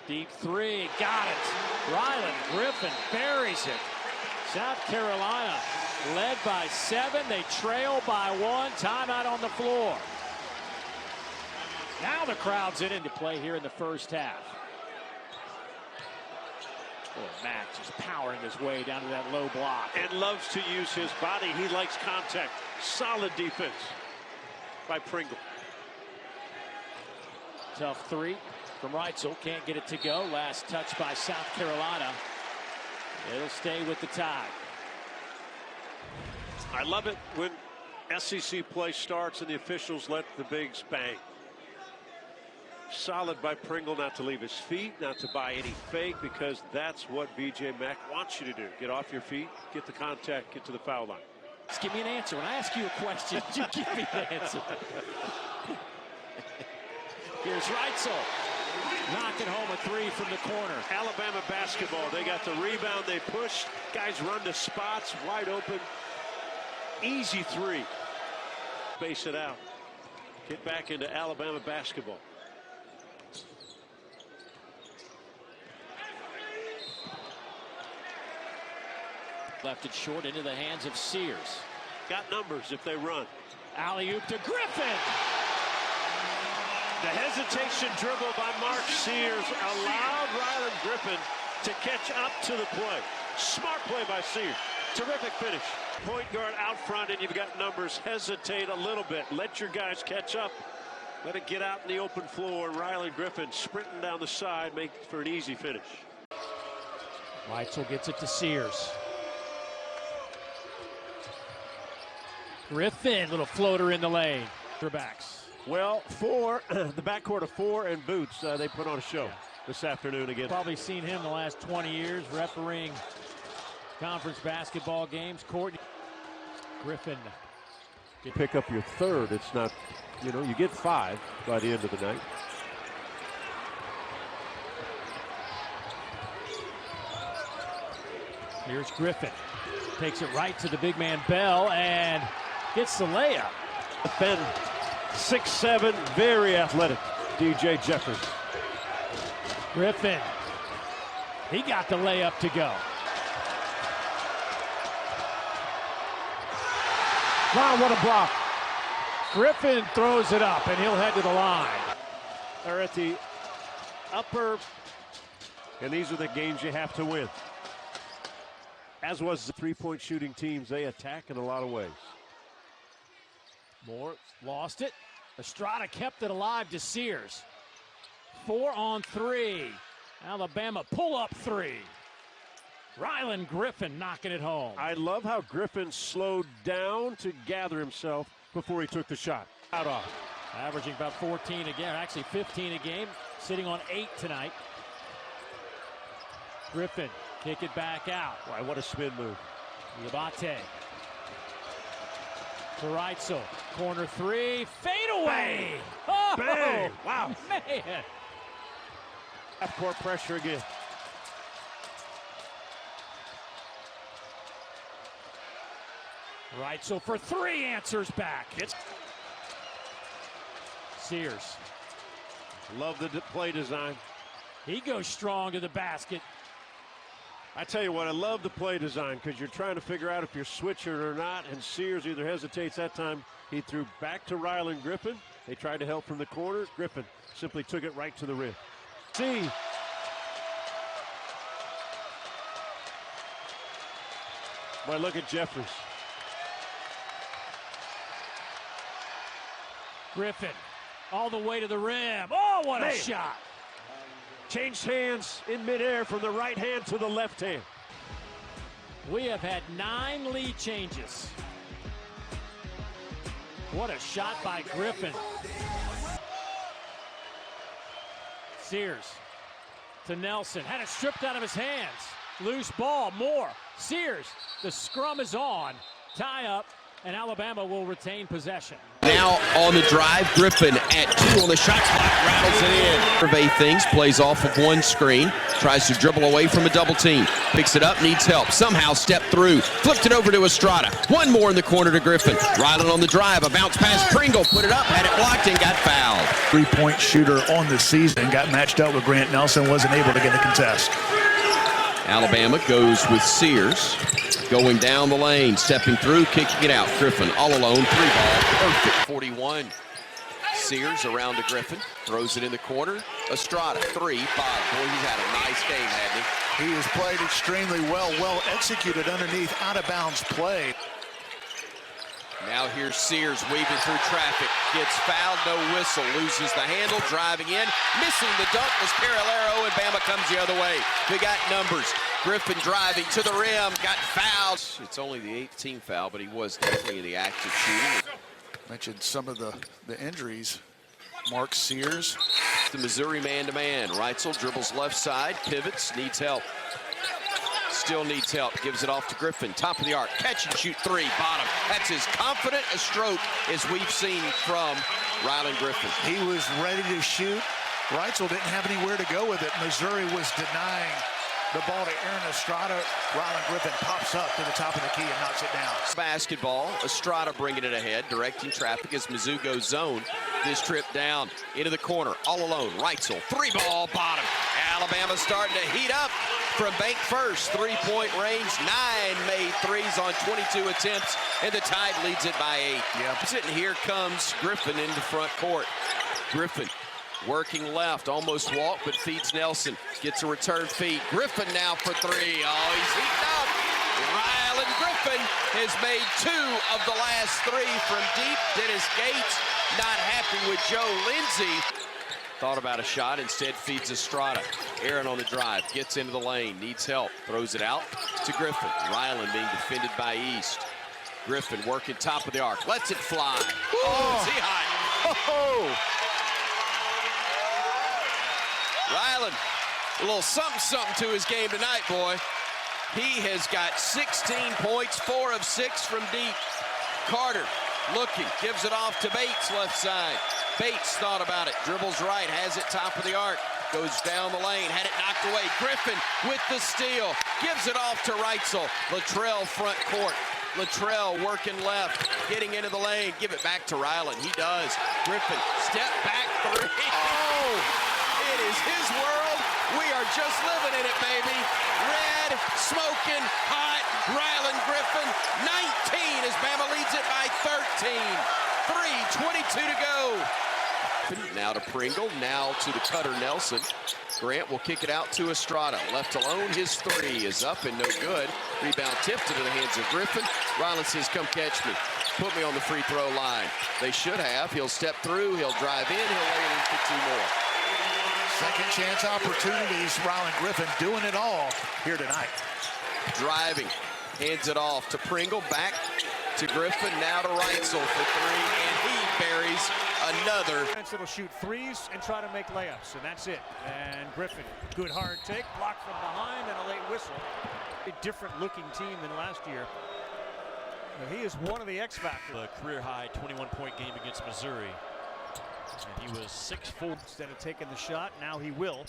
Deep three, got it. Rylan Griffen buries it. South Carolina led by 7. They trail by 1. Timeout on the floor. Now the crowd's into play here in the first half. Boy, Mack just powering his way down to that low block. And loves to use his body. He likes contact. Solid defense by Pringle. Tough three from Reitzel. Can't get it to go. Last touch by South Carolina. It'll stay with the tie. I love it when SEC play starts and the officials let the bigs bang. Solid by Pringle not to leave his feet, not to buy any fake, because that's what B.J. Mack wants you to do. Get off your feet, get the contact, get to the foul line. Just give me an answer. When I ask you a question, you give me the answer. Here's Reitzel. Knocking home a three from the corner. Alabama basketball. They got the rebound. They push. Guys run to spots. Wide open. Easy three. Space it out. Get back into Alabama basketball. Left it short into the hands of Sears. Got numbers if they run. Alley-oop to Griffen. The hesitation dribble by Mark Sears allowed Rylan Griffen to catch up to the play. Smart play by Sears. Terrific finish. Point guard out front, and you've got numbers. Hesitate a little bit. Let your guys catch up. Let it get out in the open floor. Rylan Griffen sprinting down the side, make for an easy finish. Weitzel gets it to Sears. Griffen, little floater in the lane. Their backs. Well, the backcourt of Four and Boots, they put on a show this afternoon again. Probably seen him the last 20 years refereeing conference basketball games. Courtney Griffen. You pick up your third. It's not, you get 5 by the end of the night. Here's Griffen. Takes it right to the big man Bell and gets the layup. Then 6'7", very athletic, DJ Jeffers. Griffen. He got the layup to go. Wow, what a block. Griffen throws it up, and he'll head to the line. They're at the upper, and these are the games you have to win. As was the three-point shooting teams, they attack in a lot of ways. Moore lost it. Estrada kept it alive to Sears. 4 on 3. Alabama pull-up 3. Rylan Griffen knocking it home. I love how Griffen slowed down to gather himself before he took the shot. Out off. Averaging about 14 a game, actually 15 a game, sitting on 8 tonight. Griffen, kick it back out. Why, what a spin move. Yabate. To Rytzel, corner 3, fade away. Oh, bang! Wow. Man. Half-court pressure again. Rytzel for 3, answers back. It's Sears. Love the play design. He goes strong to the basket. I tell you what, I love the play design because you're trying to figure out if you're switching or not, and Sears either hesitates that time. He threw back to Rylan Griffen. They tried to help from the corner. Griffen simply took it right to the rim. See. Boy, look at Jeffers. Griffen all the way to the rim. Oh, what a shot. Changed hands in midair from the right hand to the left hand. We have had 9 lead changes. What a shot by Griffen. Sears to Nelson. Had it stripped out of his hands. Loose ball. Moore. Sears. The scrum is on. Tie up. And Alabama will retain possession. Now on the drive, Griffen at 2 on the shot clock, rattles it in. Survey things, plays off of one screen, tries to dribble away from a double team, picks it up, needs help, somehow stepped through, flipped it over to Estrada. One more in the corner to Griffen. Rylan on the drive, a bounce pass, Pringle put it up, had it blocked and got fouled. Three-point shooter on the season, got matched up with Grant Nelson, wasn't able to get the contest. Alabama goes with Sears. Going down the lane, stepping through, kicking it out. Griffen all alone, 3-ball, perfect 41. Sears around to Griffen, throws it in the corner. Estrada, 3, 5. Boy, he's had a nice game, hasn't he? He has played extremely well executed underneath out-of-bounds play. Now here's Sears weaving through traffic. Gets fouled, no whistle. Loses the handle, driving in. Missing the dunk was Carolero, and Bama comes the other way. We got numbers. Griffen driving to the rim, got fouled. It's only the 8th team foul, but he was definitely in the act of shooting. Mentioned some of the injuries. Mark Sears. The Missouri man-to-man. Rytzel dribbles left side, pivots, needs help. Still needs help, gives it off to Griffen. Top of the arc, catch and shoot 3, bottom. That's as confident a stroke as we've seen from Rylan Griffen. He was ready to shoot. Rytzel didn't have anywhere to go with it. Missouri was denying the ball to Aaron Estrada. Rylan Griffen pops up to the top of the key and knocks it down. Basketball, Estrada bringing it ahead, directing traffic as Mizzou goes zone. This trip down into the corner, all alone. Reitzel, three ball, bottom. Alabama starting to heat up from bank first. Three-point range, 9 made threes on 22 attempts, and the Tide leads it by 8. Yep. Sitting here comes Griffen into front court. Griffen working left, almost walk, but feeds Nelson. Gets a return feed. Griffen now for three. Oh, he's heating up. Rylan Griffen has made 2 of the last 3 from deep. Dennis Gates not happy with Joe Lindsay. Thought about a shot, instead feeds Estrada. Aaron on the drive, gets into the lane, needs help, throws it out to Griffen. Rylan being defended by East. Griffen working top of the arc, lets it fly. Oh, is he hot? Oh! Rylan, a little something to his game tonight, boy. He has got 16 points, 4 of 6 from deep. Carter looking, gives it off to Bates, left side. Bates thought about it, dribbles right, has it top of the arc, goes down the lane, had it knocked away. Griffen with the steal, gives it off to Reitzel. Latrell front court. Latrell working left, getting into the lane, give it back to Rylan. He does. Griffen, step back 3. Oh! It is his world. We are just living in it, baby. Red, smoking, hot, Rylan Griffen. 19 as Bama leads it by 13. 3:22 to go. Now to Pringle, now to the cutter Nelson. Grant will kick it out to Estrada. Left alone, his 3 is up and no good. Rebound tipped into the hands of Griffen. Rylan says, come catch me. Put me on the free throw line. They should have. He'll step through, he'll drive in, he'll lay it in for 2 more. Second chance opportunities. Rylan Griffen doing it all here tonight. Driving, hands it off to Pringle, back to Griffen, now to Reitzel for 3, and he buries another. It'll shoot threes and try to make layups, and that's it. And Griffen, good hard take, blocked from behind, and a late whistle. A different looking team than last year. He is one of the X factors. A career-high 21-point game against Missouri. And he was 6'4". Instead of taking the shot, now he will.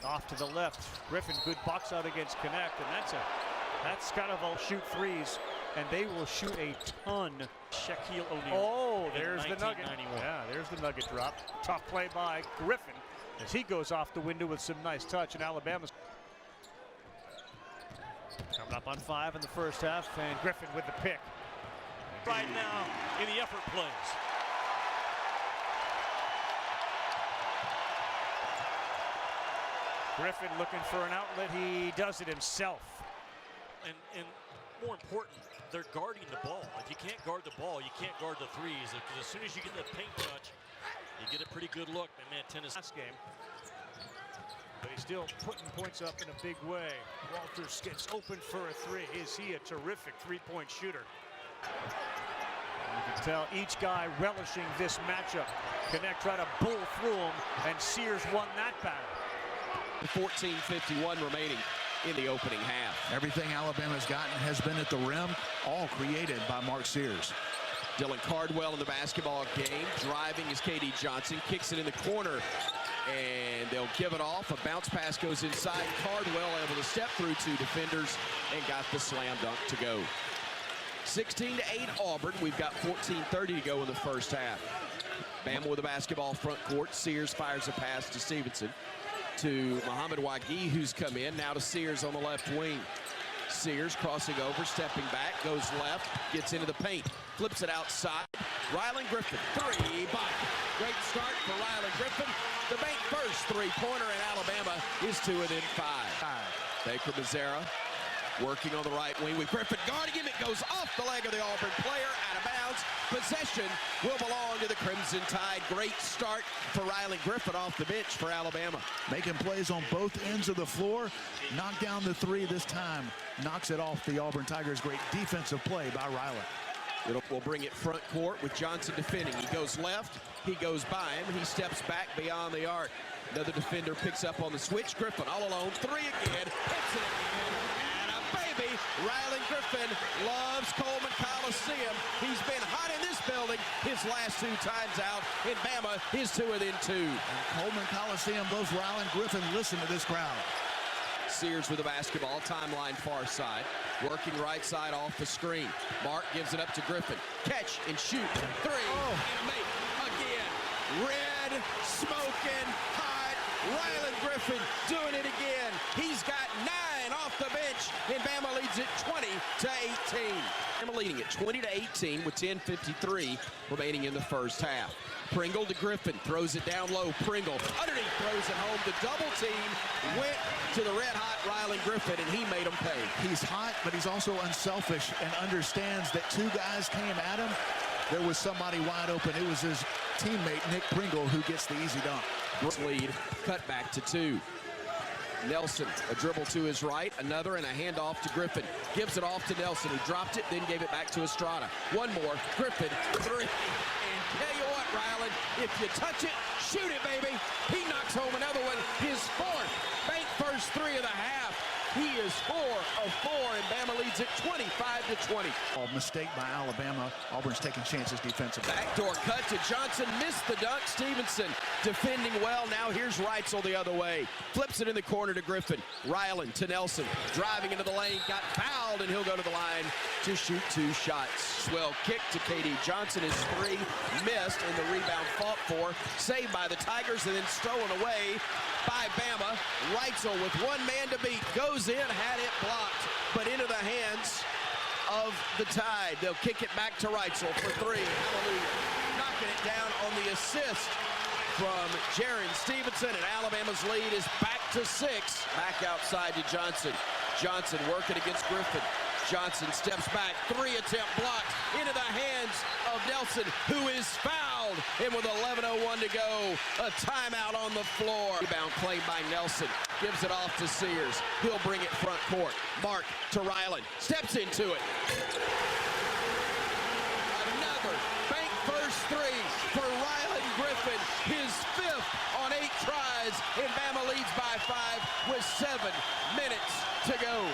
Off to the left. Griffen, good box out against Connect, and that's kind of all shoot threes, and they will shoot a ton. Shaquille O'Neal. Oh, there's the nugget. Yeah, there's the nugget drop. Tough play by Griffen as he goes off the window with some nice touch, and Alabama's coming up on 5 in the first half, and Griffen with the pick. Right now in the effort plays. Griffen looking for an outlet. He does it himself. And more important, they're guarding the ball. If you can't guard the ball, you can't guard the threes. Because as soon as you get that paint touch, you get a pretty good look. And man, Tennessee last game. But he's still putting points up in a big way. Walters gets open for a 3. Is he a terrific three-point shooter? You can tell each guy relishing this matchup. Connect try to bull through him, and Sears won that battle. 14:51 remaining in the opening half. Everything Alabama's gotten has been at the rim, all created by Mark Sears. Dylan Cardwell in the basketball game. Driving is KD Johnson. Kicks it in the corner, and they'll give it off. A bounce pass goes inside. Cardwell able to step through 2 defenders and got the slam dunk to go. 16-8 Auburn. We've got 14:30 to go in the first half. Bama with the basketball front court. Sears fires a pass to Stevenson. To Muhammad Wagee, who's come in. Now to Sears on the left wing. Sears crossing over, stepping back, goes left, gets into the paint, flips it outside. Rylan Griffen, 3 by. Great start for Rylan Griffen. The bank first three-pointer in Alabama is 2 and then 5. Baker Mazzara working on the right wing with Griffen guarding him. It goes off the leg of the Auburn player, out of bounds. Possession will belong to the Crimson Tide. Great start for Rylan Griffen off the bench for Alabama. Making plays on both ends of the floor. Knocked down the 3 this time. Knocks it off the Auburn Tigers. Great defensive play by Rylan. We'll bring it front court with Johnson defending. He goes left. He goes by him. He steps back beyond the arc. Another defender picks up on the switch. Griffen all alone. 3 again. Hits it again. Baby, Rylan Griffen loves Coleman Coliseum. He's been hot in this building his last 2 times out. In Bama, his 2 and then 2. And Coleman Coliseum, those Rylan Griffen, listen to this crowd. Sears with the basketball, timeline far side. Working right side off the screen. Mark gives it up to Griffen. Catch and shoot. Three and make again. Red, smoking, hot. Rylan Griffen doing it again. He's got 9 off the bench, and Bama leads it 20-18. Bama leading it 20-18 with 10:53 remaining in the first half. Pringle to Griffen, throws it down low. Pringle underneath, throws it home. The double team went to the red-hot Rylan Griffen, and he made him pay. He's hot, but he's also unselfish and understands that 2 guys came at him. There was somebody wide open. It was his teammate, Nick Pringle, who gets the easy dunk. Lead, cut back to 2. Nelson, a dribble to his right, another, and a handoff to Griffen. Gives it off to Nelson, who dropped it, then gave it back to Estrada. One more, Griffen, 3. And tell you what, Rylan, if you touch it, shoot it, baby. He knocks home another one, his 4th. Bank first 3 of the half. He is 4 of 4, and Bama leads it 25-20. Mistake by Alabama. Auburn's taking chances defensively. Backdoor cut to Johnson, missed the dunk. Stevenson defending well. Now here's Reitzel the other way. Flips it in the corner to Griffen. Rylan to Nelson, driving into the lane, got fouled, and he'll go to the line to shoot 2 shots. Swell kick to KD Johnson, his 3 missed, and the rebound fought for. Saved by the Tigers, and then stolen away by Bama. Reitzel with 1 man to beat, goes in, had it blocked, but into the hands of the Tide. They'll kick it back to Reitzel for 3. Hallelujah. Knocking it down on the assist from Jaron Stevenson, and Alabama's lead is back to 6. Back outside to Johnson. Johnson working against Griffen. Johnson steps back, 3 attempt blocked into the hands of Nelson, who is fouled. And with 11:01 to go, a timeout on the floor. Rebound claimed by Nelson. Gives it off to Sears. He'll bring it front court. Mark to Rylan. Steps into it. Another bank first 3 for Rylan Griffen. His 5th on 8 tries. And Bama leads by 5 with 7 minutes to go.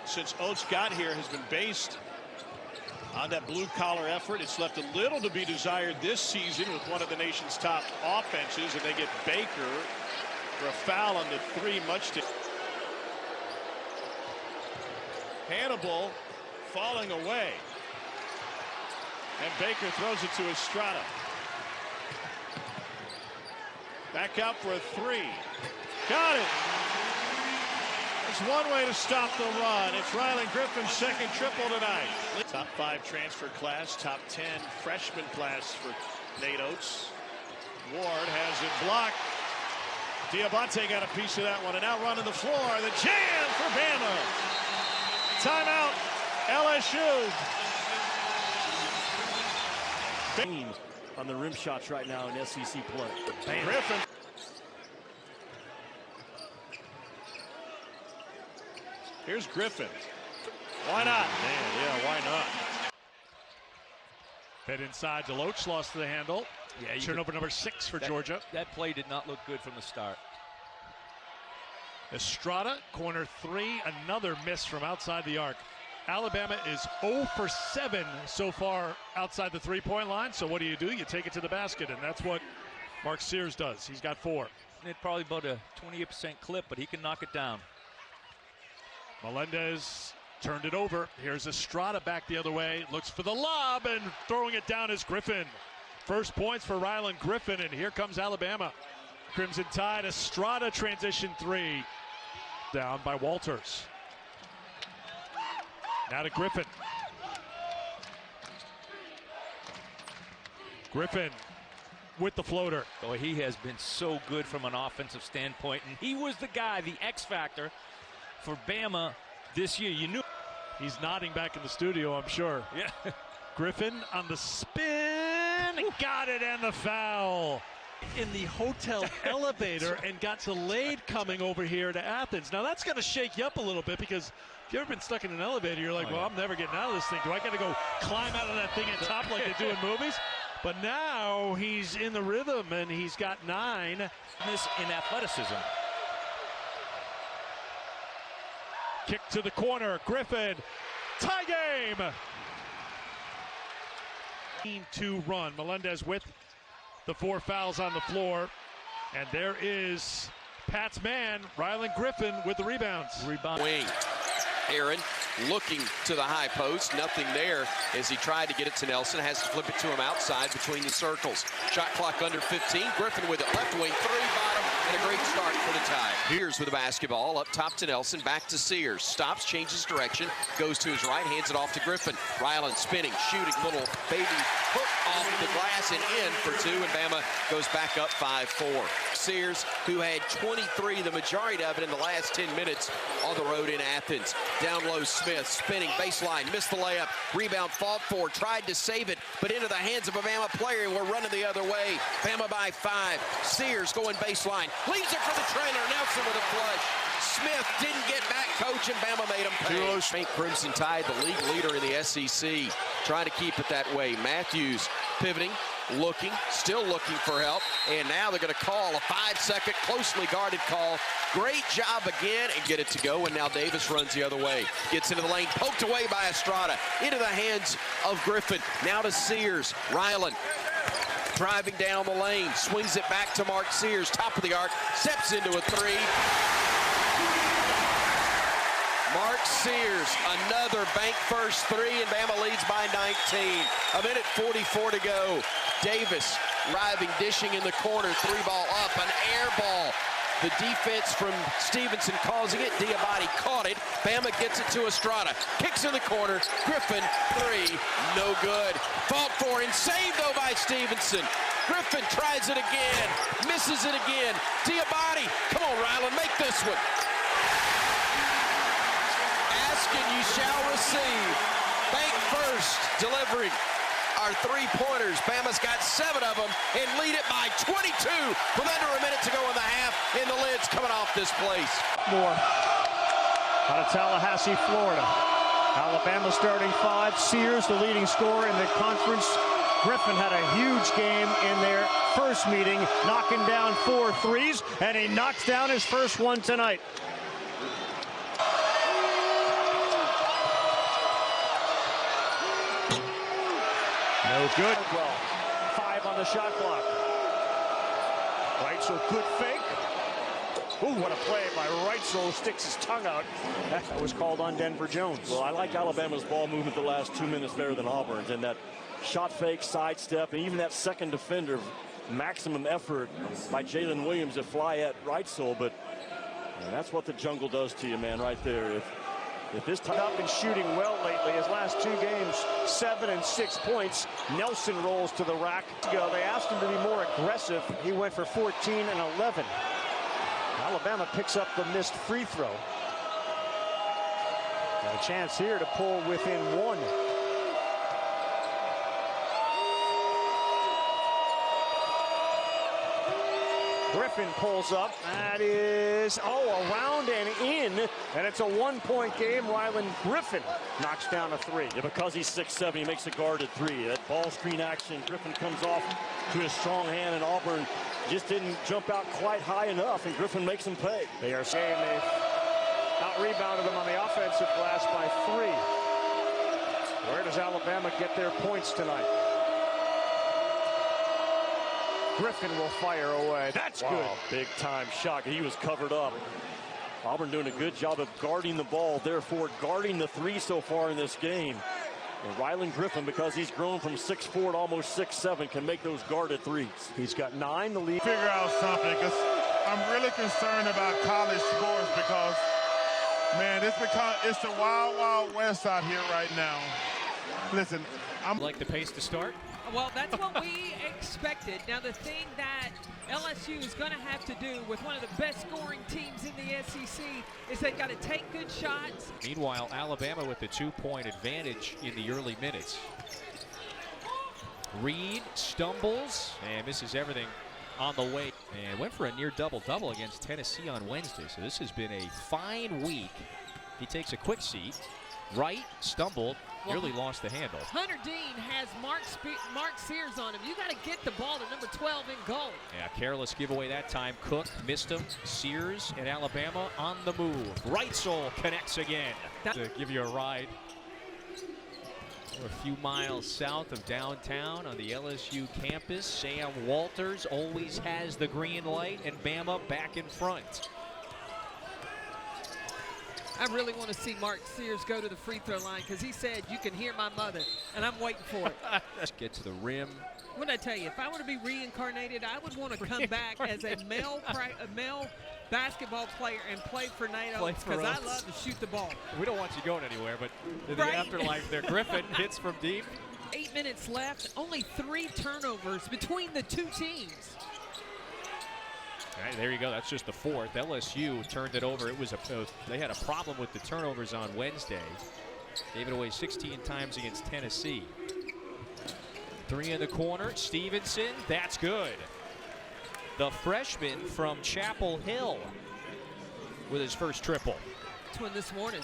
Since Oates got here has been based on that blue-collar effort. It's left a little to be desired this season with one of the nation's top offenses, and they get Baker for a foul on the 3, much to Hannibal falling away, and Baker throws it to Estrada. Back out for a 3. Got it. It's one way to stop the run. It's Rylan Griffen's 2nd triple tonight. Top 5 transfer class, top 10 freshman class for Nate Oates. Ward has it blocked. Diabate got a piece of that one, and now running the floor. The jam for Bama. Timeout, LSU. On the rim shots right now in SEC play. Bam. Griffen. Here's Griffen. Why not? Man, yeah, why not? Fed inside. Deloach lost the handle. Yeah, turnover number 6 for Georgia. That play did not look good from the start. Estrada, corner 3, another miss from outside the arc. Alabama is 0 for 7 so far outside the 3-point line. So what do? You take it to the basket, and that's what Mark Sears does. He's got 4. It's probably about a 28% clip, but he can knock it down. Melendez turned it over. Here's Estrada back the other way. Looks for the lob, and throwing it down is Griffen. First points for Rylan Griffen, and here comes Alabama. Crimson Tide, Estrada transition three. Down by Walters. Now to Griffen. Griffen with the floater. Oh, he has been so good from an offensive standpoint, and he was the guy, the X factor for Bama this year. You knew. He's nodding back in the studio, I'm sure. Yeah. Griffen on the spin, got it, and the foul. In the hotel elevator and got delayed coming over here to Athens. Now that's going to shake you up a little bit, because if you've ever been stuck in an elevator, you're like, well, I'm never getting out of this thing. Do I got to go climb out of that thing at top like they do in movies? But now he's in the rhythm, and he's got 9. This in athleticism. Kick to the corner, Griffen, tie game. 2 run, Melendez with the 4 fouls on the floor, and there is Pat's man, Rylan Griffen, with the rebounds. Wing. Aaron looking to the high post, nothing there as he tried to get it to Nelson, has to flip it to him outside between the circles. Shot clock under 15, Griffen with it, left wing, 3 bottom, and a great start for the Tide. Here's with the basketball, up top to Nelson, back to Sears, stops, changes direction, goes to his right, hands it off to Griffen. Rylan spinning, shooting, little baby hook off the glass and in for 2, and Bama goes back up 5-4. Sears, who had 23, the majority of it in the last 10 minutes on the road in Athens. Down low, Smith, spinning, baseline, missed the layup, rebound fought for, tried to save it, but into the hands of a Bama player, and we're running the other way. Bama by 5. Sears going baseline, leaves it for the trailer, Nelson with a flush. Smith didn't get back, coach, and Bama made him pay. St. Crimson Tide, the league leader in the SEC, trying to keep it that way. Matthews pivoting, looking, still looking for help, and now they're going to call a 5-second closely guarded call. Great job again, and get it to go, and now Davis runs the other way. Gets into the lane, poked away by Estrada, into the hands of Griffen. Now to Sears, Rylan driving down the lane, swings it back to Mark Sears, top of the arc, steps into a 3. Mark Sears, another bank first 3, and Bama leads by 19. A minute 44 to go. Davis driving, dishing in the corner, 3-ball up, an air ball. The defense from Stevenson causing it. Diabate caught it. Bama gets it to Estrada. Kicks in the corner. Griffen, 3, no good. Fought for and saved, though, by Stevenson. Griffen tries it again, misses it again. Diabate, come on, Rylan, make this one. Ask and you shall receive. Bank first, delivering our 3-pointers. Bama's got 7 of them and lead it by 22 with under a minute to go in the half, and the lid's coming off this place. More out of Tallahassee, Florida. Alabama starting 5. Sears, the leading scorer in the conference. Griffen had a huge game in their first meeting, knocking down 4 threes, and he knocks down his first one tonight. No good. Well, 5 on the shot clock. Reitzel, good fake. Ooh, what a play by Reitzel. Sticks his tongue out. That was called on Denver Jones. Well, I like Alabama's ball movement the last 2 minutes better than Auburn's. And that shot fake, sidestep, and even that second defender, maximum effort by Jalen Williams to fly at Reitzel. But that's what the jungle does to you, man, right there. If this time up and shooting well lately, his last 2 games, 7 and 6 points. Nelson rolls to the rack. They asked him to be more aggressive. He went for 14 and 11. Alabama picks up the missed free throw. Got a chance here to pull within 1. Griffen pulls up. That is, around and in. And it's a 1-point game. Rylan Griffen knocks down a 3. Yeah, because he's 6'7", he makes a guarded 3. That ball screen action, Griffen comes off to his strong hand, and Auburn just didn't jump out quite high enough, and Griffen makes him pay. They are saying they've out-rebounded them on the offensive glass by 3. Where does Alabama get their points tonight? Griffen will fire away. That's good. Big time shot. He was covered up. Auburn doing a good job of guarding the ball, therefore guarding the three so far in this game. And Rylan Griffen, because he's grown from 6'4" to almost 6'7", can make those guarded threes. He's got 9 to lead. Figure out something, because I'm really concerned about college sports because, man, it's the wild, wild west out here right now. Listen, I'm like the pace to start. Well, that's what we expected. Now, the thing that LSU is going to have to do with one of the best scoring teams in the SEC is they've got to take good shots. Meanwhile, Alabama with the 2-point advantage in the early minutes. Reed stumbles and misses everything on the way. And went for a near double-double against Tennessee on Wednesday. So this has been a fine week. He takes a quick seat. Wright stumbled, nearly lost the handle. Hunter Dean has Mark Sears on him. You got to get the ball to number 12 in goal. Yeah, careless giveaway that time. Cook missed him. Sears and Alabama on the move. Reitzel connects again to give you a ride. We're a few miles south of downtown on the LSU campus. Sam Walters always has the green light, and Bama back in front. I really want to see Mark Sears go to the free throw line because he said, "You can hear my mother," and I'm waiting for it. Let's get to the rim. What did I tell you? If I were to be reincarnated, I would want to come back as a male basketball player and play for Nate Oates because I love to shoot the ball. We don't want you going anywhere, but in the afterlife there, Griffen hits from deep. 8 minutes left, only 3 turnovers between the two teams. All right, there you go. That's just the 4th. LSU turned it over. It was they had a problem with the turnovers on Wednesday. Gave it away 16 times against Tennessee. 3 in the corner. Stevenson, that's good. The freshman from Chapel Hill with his first triple. That's one this morning.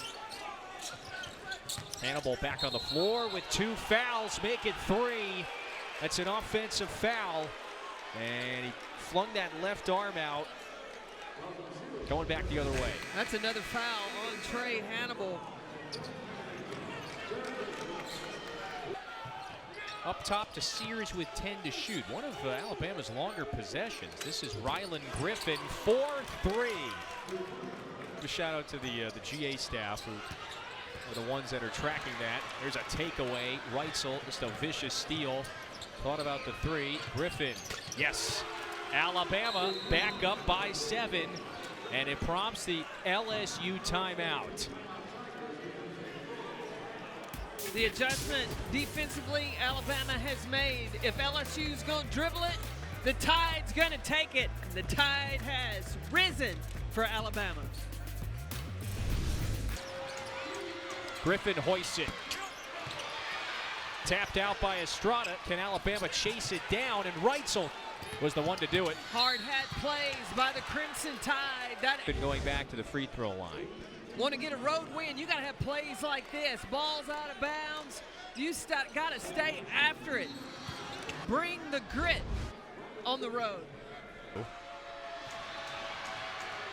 Hannibal back on the floor with 2 fouls. Make it 3. That's an offensive foul. And he flung that left arm out. Going back the other way. That's another foul on Trey Hannibal. Up top to Sears with 10 to shoot. One of Alabama's longer possessions. This is Rylan Griffen, 4-3. A shout out to the GA staff who are the ones that are tracking that. There's a takeaway. Reitzel, just a vicious steal. Thought about the 3. Griffen, yes. Alabama back up by 7, and it prompts the LSU timeout. The adjustment defensively Alabama has made. If LSU's going to dribble it, the Tide's going to take it. The Tide has risen for Alabama. Griffen hoists it. Tapped out by Estrada. Can Alabama chase it down? And Reitzel was the one to do it. Hard hat plays by the Crimson Tide. Been going back to the free throw line. Want to get a road win, you got to have plays like this. Ball's out of bounds. You got to stay after it. Bring the grit on the road.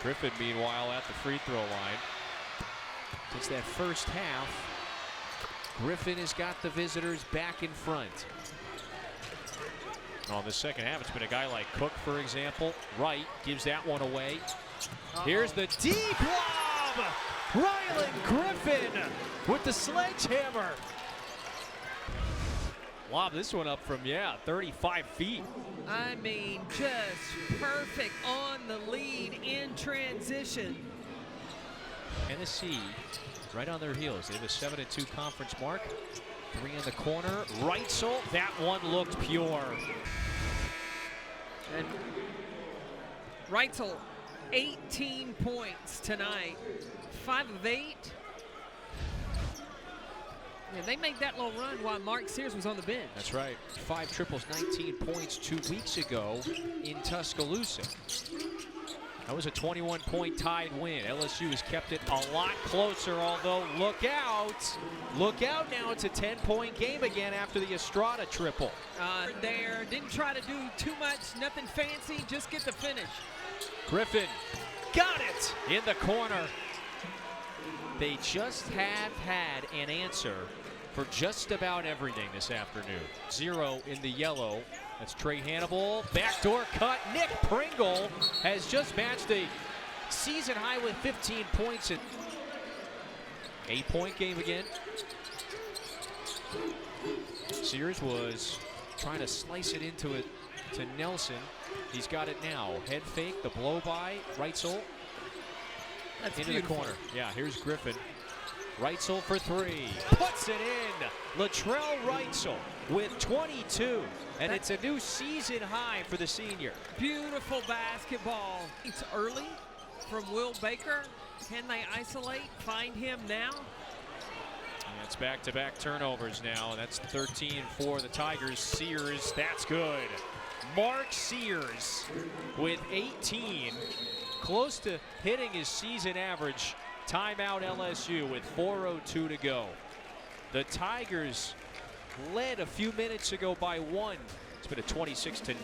Griffen, meanwhile, at the free throw line. Since that first half, Griffen has got the visitors back in front. On the second half, it's been a guy like Cook, for example. Wright gives that one away. Here's the deep lob! Rylan Griffen with the sledgehammer. Lob this one up from, 35 feet. I mean, just perfect on the lead in transition. Tennessee right on their heels. They have a 7-2 conference mark. 3 in the corner. Reitzel, that one looked pure. And Reitzel, 18 points tonight. 5 of 8. And they made that little run while Mark Sears was on the bench. That's right. 5 triples, 19 points 2 weeks ago in Tuscaloosa. That was a 21-point Tide win. LSU has kept it a lot closer, although look out. Look out now. It's a 10-point game again after the Estrada triple. There, didn't try to do too much, nothing fancy, just get the finish. Griffen got it in the corner. They just have had an answer for just about everything this afternoon. 0 in the yellow That's Trey Hannibal, backdoor cut. Nick Pringle has just matched a season high with 15 points. 8-point game again. Sears was trying to slice it into it to Nelson. He's got it now. Head fake, the blow by, right sole. That's into beautiful. The corner. Yeah, here's Griffen. Reitzel for three. Puts it in. Latrell Reitzel with 22. And it's a new season high for the senior. Beautiful basketball. It's early from Will Baker. Can they isolate? Find him now? And it's back-to-back turnovers now. That's 13 for the Tigers. Sears, that's good. Mark Sears with 18. Close to hitting his season average. Timeout LSU with 4:02 to go. The Tigers led a few minutes ago by 1. It's been a 26-9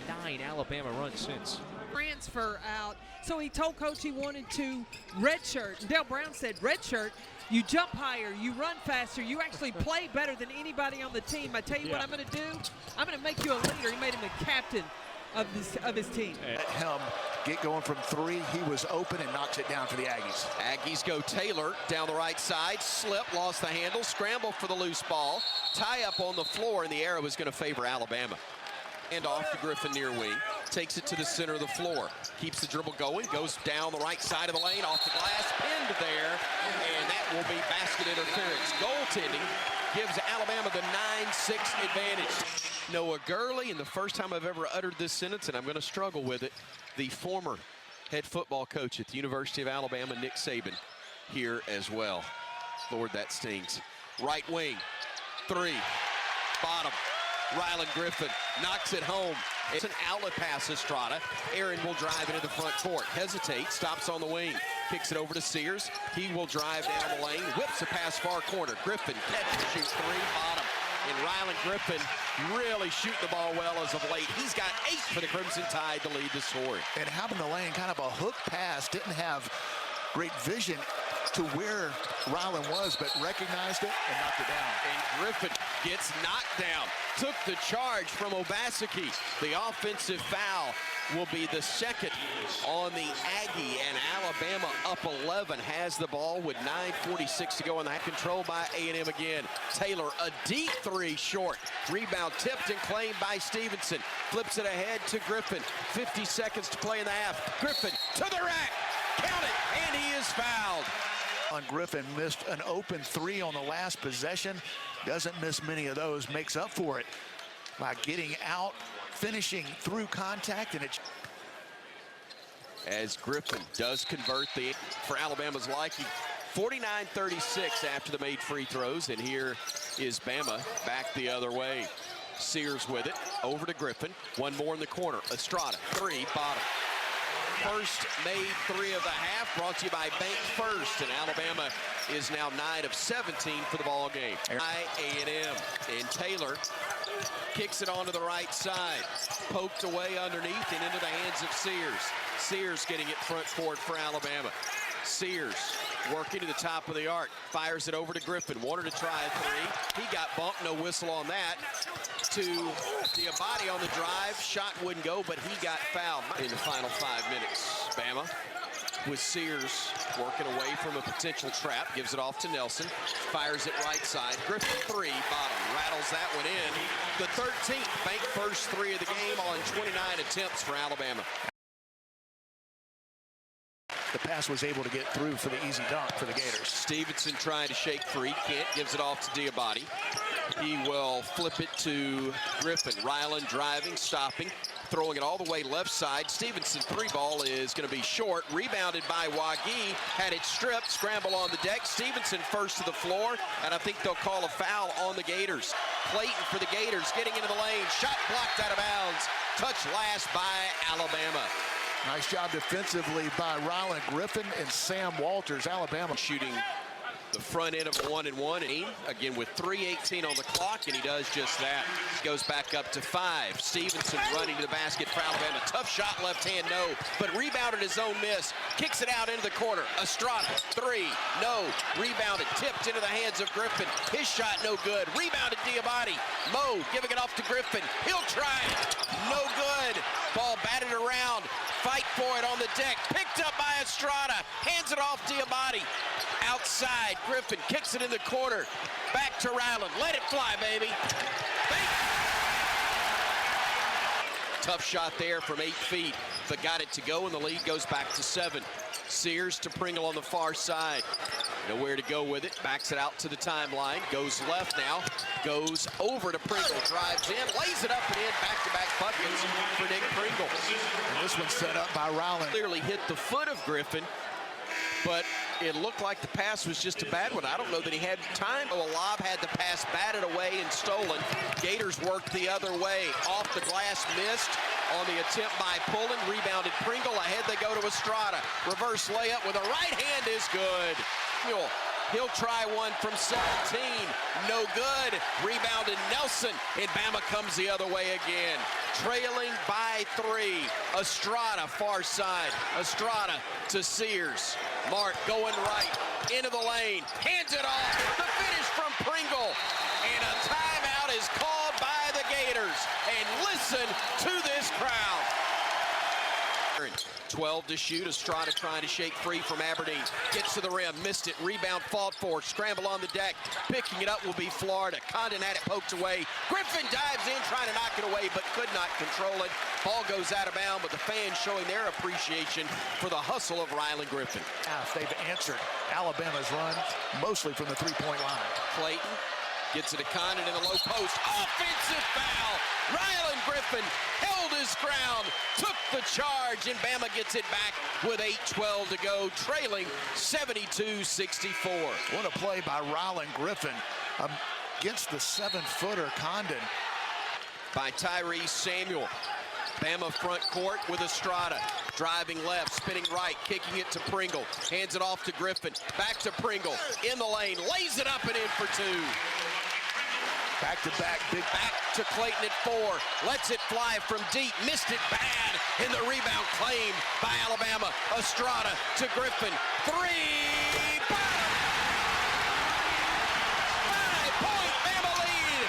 Alabama run since. Transfer out. So he told coach he wanted to redshirt. Dale Brown said, redshirt, you jump higher, you run faster, you actually play better than anybody on the team. I tell you what I'm going to do. I'm going to make you a leader. He made him a captain of his team. Let him get going from three. He was open and knocks it down for the Aggies. Aggies go Taylor down the right side. Slip, lost the handle, scramble for the loose ball. Tie up on the floor, and the arrow is going to favor Alabama. And off to Griffen near wing. Takes it to the center of the floor. Keeps the dribble going. Goes down the right side of the lane. Off the glass. Pinned there. And that will be basket interference. Goaltending gives Alabama the 9-6 advantage. Noah Gurley, and the first time I've ever uttered this sentence, and I'm going to struggle with it, the former head football coach at the University of Alabama, Nick Saban, here as well. Lord, that stings. Right wing. Three. Bottom. Rylan Griffen knocks it home. It's an outlet pass, Estrada. Aaron will drive into the front court. Hesitates, stops on the wing. Kicks it over to Sears. He will drive down the lane. Whips a pass far corner. Griffen catch and shoot three. Bottom. And Rylan Griffen really shooting the ball well as of late. He's got 8 for the Crimson Tide to lead the scoring. And having the lane, kind of a hook pass, didn't have great vision to where Rylan was, but recognized it and knocked it down. And Griffen gets knocked down. Took the charge from Obaseki. The offensive foul will be the second on the Aggie, and Alabama up 11 has the ball with 9:46 to go in the half. Controlled by A&M again. Taylor, a deep three short. Rebound tipped and claimed by Stevenson. Flips it ahead to Griffen. 50 seconds to play in the half. Griffen to the rack. Count it, and he is fouled. Griffen missed an open three on the last possession. Doesn't miss many of those. Makes up for it by getting out, finishing through contact, and it. As Griffen does convert for Alabama's liking. 49-36 after the made free throws, and here is Bama back the other way. Sears with it, over to Griffen. One more in the corner. Estrada, three, bottom. First made three of the half, brought to you by Bank First, and Alabama is now 9 of 17 for the ball game. A&M, and Taylor kicks it onto the right side, poked away underneath and into the hands of Sears. Sears getting it front court for Alabama. Sears working to the top of the arc, fires it over to Griffen. Wanted to try a three. He got bumped, no whistle on that. To Diabate on the drive. Shot wouldn't go, but he got fouled in the final 5 minutes. Bama with Sears working away from a potential trap. Gives it off to Nelson. Fires it right side. Griffen three, bottom. Rattles that one in. The 13th Bank First three of the game on 29 attempts for Alabama. The pass was able to get through for the easy dunk for the Gators. Stevenson trying to shake free. Can't. Gives it off to Diabate. He will flip it to Griffen. Rylan driving, stopping, throwing it all the way left side. Stevenson three ball is going to be short. Rebounded by Wagee. Had it stripped. Scramble on the deck. Stevenson first to the floor, and I think they'll call a foul on the Gators. Clayton for the Gators getting into the lane. Shot blocked out of bounds. Touch last by Alabama. Nice job defensively by Rylan Griffen and Sam Walters. Alabama shooting The front end of a 1-and-1, again with 3:18 on the clock, and he does just that. Goes back up to 5. Stevenson running to the basket for Alabama. Tough shot, left hand, no, but rebounded his own miss. Kicks it out into the corner. Estrada, 3, no. Rebounded, tipped into the hands of Griffen. His shot, no good. Rebounded Diabate. Mo giving it off to Griffen. He'll try it. No good. Ball batted around. Fight for it on the deck. Picked up by Estrada. Hands it off Diabate. Outside, Griffen kicks it in the corner. Back to Rylan. Let it fly, baby. Tough shot there from 8 feet, but got it to go, and the lead goes back to 7. Sears to Pringle on the far side. Nowhere to go with it. Backs it out to the timeline. Goes left now. Goes over to Pringle. Drives in. Lays it up and in. Back-to-back buckets for Nick Pringle. And this one's set up by Rylan. Clearly hit the foot of Griffen, but it looked like the pass was just a bad one. I don't know that he had time. Lob had the pass batted away and stolen. Gators worked the other way. Off the glass, missed on the attempt by Pullen. Rebounded Pringle. Ahead they go to Estrada. Reverse layup with a right hand is good. He'll try one from 17. No good. Rebounded Nelson. And Bama comes the other way again. Trailing by 3. Estrada, far side. Estrada to Sears. Mark going right. Into the lane. Hands it off. The finish from Pringle. And a timeout is called by the Gators. And listen to this crowd. 12 to shoot. Estrada trying to shake free from Aberdeen. Gets to the rim. Missed it. Rebound fought for. Scramble on the deck. Picking it up will be Florida. Condon had it poked away. Griffen dives in trying to knock it away, but could not control it. Ball goes out of bounds, but the fans showing their appreciation for the hustle of Rylan Griffen. They've answered Alabama's run mostly from the three-point line. Clayton gets it to Condon in the low post. Offensive foul. Rylan Griffen held his ground, took the charge, and Bama gets it back with 8:12 to go, trailing 72-64. What a play by Rylan Griffen against the 7-footer Condon. By Tyrese Samuel. Bama front court with Estrada. Driving left, spinning right, kicking it to Pringle. Hands it off to Griffen. Back to Pringle. In the lane, lays it up and in for 2. Back-to-back, big back to Clayton at 4. Lets it fly from deep. Missed it bad. And the rebound claimed by Alabama. Estrada to Griffen. 3. Bottom. 5-point Bama lead.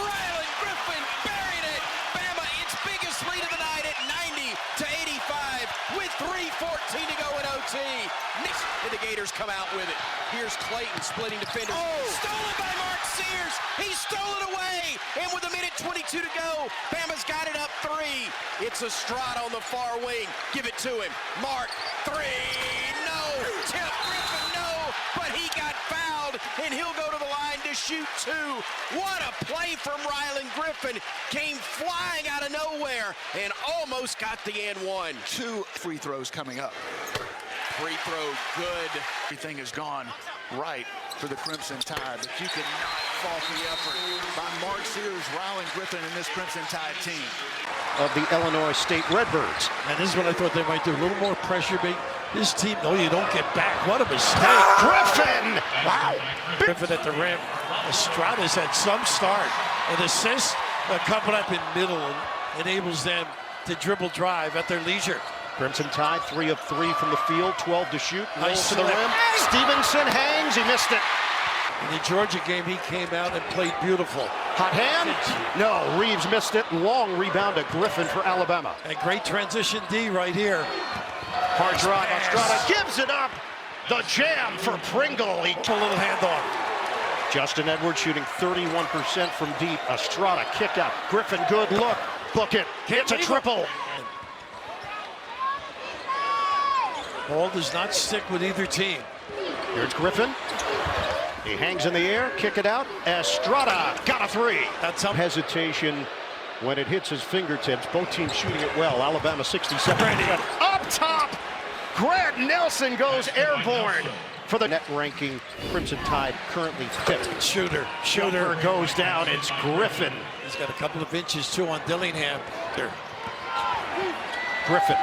Rylan Griffen buried it. Bama its biggest lead of the night at 90-85 with 3:14 to go in OT. And the Gators come out with it. Here's Clayton splitting defenders. Stolen by Mark Sears. He stole it away. And with 1:22 to go, Bama's got it up 3. It's Estrada on the far wing. Give it to him. Mark, 3. No. Tip Griffen, no. But he got fouled, and he'll go to the line to shoot 2. What a play from Rylan Griffen. Came flying out of nowhere and almost got the and 1. 2 free throws coming up. Free throw good. Everything has gone right for the Crimson Tide, but you cannot fault the effort by Mark Sears, Rylan Griffen, and this Crimson Tide team. Of the Illinois State Redbirds. And this is what I thought they might do. A little more pressure. This team, no, you don't get back. What a mistake. Griffen! Wow. Griffen at the rim. Estrada's had some start. An assist coming up in middle enables them to dribble drive at their leisure. Crimson Tide, 3 of 3 from the field, 12 to shoot. Nice to the rim. Stevenson hangs, he missed it. In the Georgia game, he came out and played beautiful. Hot hand? No, Reeves missed it. Long rebound to Griffen for Alabama. A great transition D right here. Hard drive, Estrada gives it up. The jam for Pringle. He a little handoff. Justin Edwards shooting 31% from deep. Estrada kick out. Griffen, good look. Book it. It's a triple. Ball does not stick with either team. Here's Griffen. He hangs in the air, kick it out. Estrada got a 3. That's up. Hesitation when it hits his fingertips. Both teams shooting it well. Alabama 67%. Up top, Grant Nelson goes airborne for the net ranking. Crimson Tide currently 5th. Shooter goes down. It's Griffen. He's got a couple of inches too on Dillingham. There. Griffen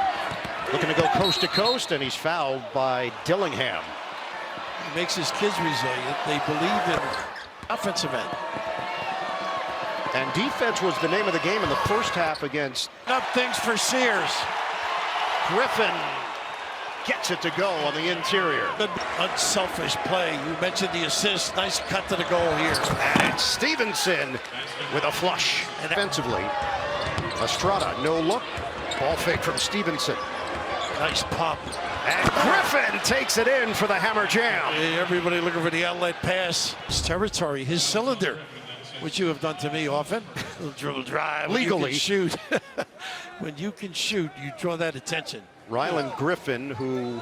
looking to go coast to coast, and he's fouled by Dillingham. He makes his kids resilient. They believe in offensive end. And defense was the name of the game in the first half against. Up things for Sears. Griffen gets it to go on the interior. Good unselfish play. You mentioned the assist. Nice cut to the goal here. And Stevenson with a flush. And defensively, Estrada, no look. Ball fake from Stevenson. Nice pop. And Griffen takes it in for the hammer jam. Everybody looking for the outlet pass. His territory, his cylinder, which you have done to me often. Dribble drive. Legally. You can shoot. When you can shoot, you draw that attention. Rylan Griffen, who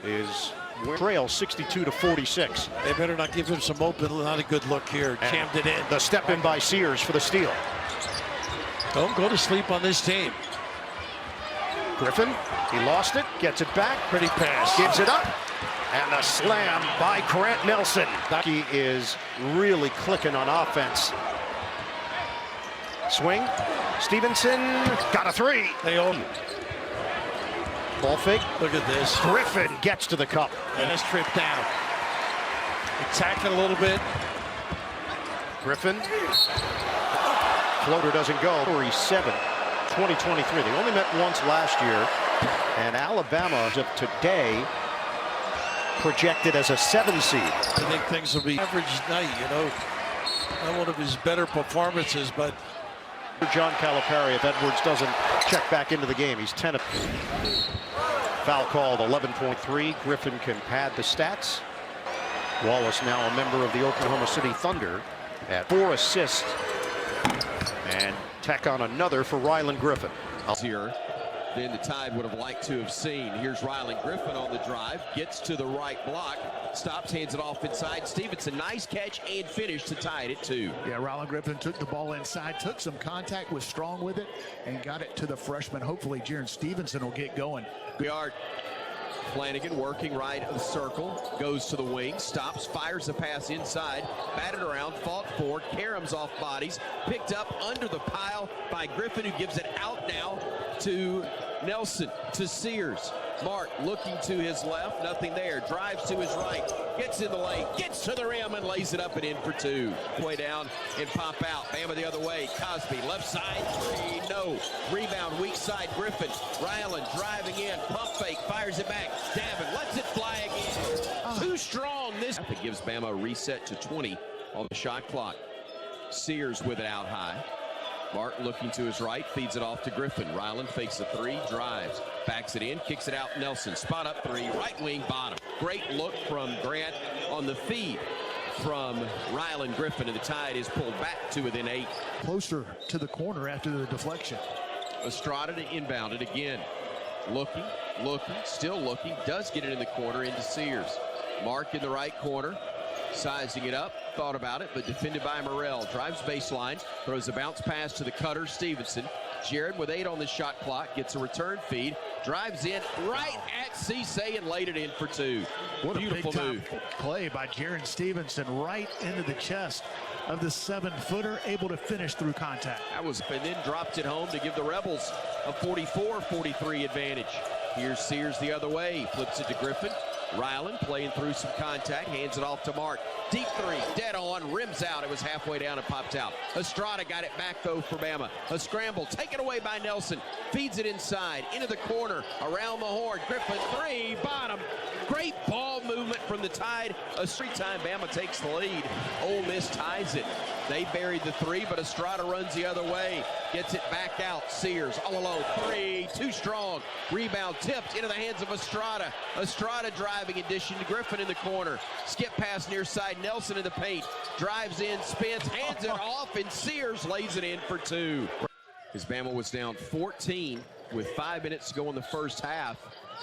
is trail 62-46. They better not give him some open. Not a good look here. And jammed it in. The step in by Sears for the steal. Don't go to sleep on this team. Griffen, he lost it, gets it back. Pretty pass. Gives it up. And a slam by Grant Nelson. He is really clicking on offense. Swing. Stevenson got a three. They own. Ball fake. Look at this. Griffen gets to the cup. And this trip down. Attack it a little bit. Griffen. Floater doesn't go. 7, 2023. They only met once last year. And Alabama, of today, projected as a 7 seed. I think things will be average night, you know. Not one of his better performances, but John Calipari, if Edwards doesn't check back into the game, he's 10. Foul called, 11.3. Griffen can pad the stats. Wallace now a member of the Oklahoma City Thunder at 4 assists. And tack on another for Rylan Griffen. Here than the Tide would have liked to have seen. Here's Rylan Griffen on the drive, gets to the right block, stops, hands it off inside. Stevenson, nice catch and finish to tie it at 2. Yeah, Rylan Griffen took the ball inside, took some contact, was strong with it, and got it to the freshman. Hopefully, Jaron Stevenson will get going. Good yard. Flanagan working right of the circle, goes to the wing, stops, fires the pass inside, batted around, fought for, caroms off bodies, picked up under the pile by Griffen, who gives it out now to Nelson, to Sears. Mark looking to his left, nothing there, drives to his right, gets in the lane, gets to the rim and lays it up and in for 2. Way down and pop out. Bama the other way. Cosby left side 3, no. Rebound weak side Griffen. Rylan driving in, pump fake, fires it back. Davin lets it fly again. Too strong this. It gives Bama a reset to 20 on the shot clock. Sears with it out high. Martin looking to his right, feeds it off to Griffen. Rylan fakes a 3, drives, backs it in, kicks it out. Nelson, spot up 3, right wing bottom. Great look from Grant on the feed from Rylan Griffen, and the Tide is pulled back to within 8. Closer to the corner after the deflection. Estrada to inbound it again. Looking, still looking, does get it in the corner into Sears. Mark in the right corner. Sizing it up, thought about it, but defended by Morrell. Drives baseline, throws a bounce pass to the cutter, Stevenson. Jared with 8 on the shot clock, gets a return feed, drives in right at Cisse and laid it in for 2. What beautiful a big move. Play by Jaron Stevenson right into the chest of the 7-footer, able to finish through contact. And then dropped it home to give the Rebels a 44-43 advantage. Here's Sears the other way, flips it to Griffen. Rylan playing through some contact, hands it off to Mark. Deep 3, dead on, rims out. It was halfway down and popped out. Estrada got it back though for Bama. A scramble, taken away by Nelson. Feeds it inside, into the corner, around the horn. Griffen 3, bottom. Great ball movement from the Tide. A 3-time Bama takes the lead. Ole Miss ties it. They buried the 3, but Estrada runs the other way. Gets it back out. Sears all alone. 3, too strong. Rebound tipped into the hands of Estrada. Estrada driving in addition to Griffen in the corner. Skip pass near side. Nelson in the paint. Drives in, spins, hands it off, and Sears lays it in for 2. As Bama was down 14 with 5 minutes to go in the first half.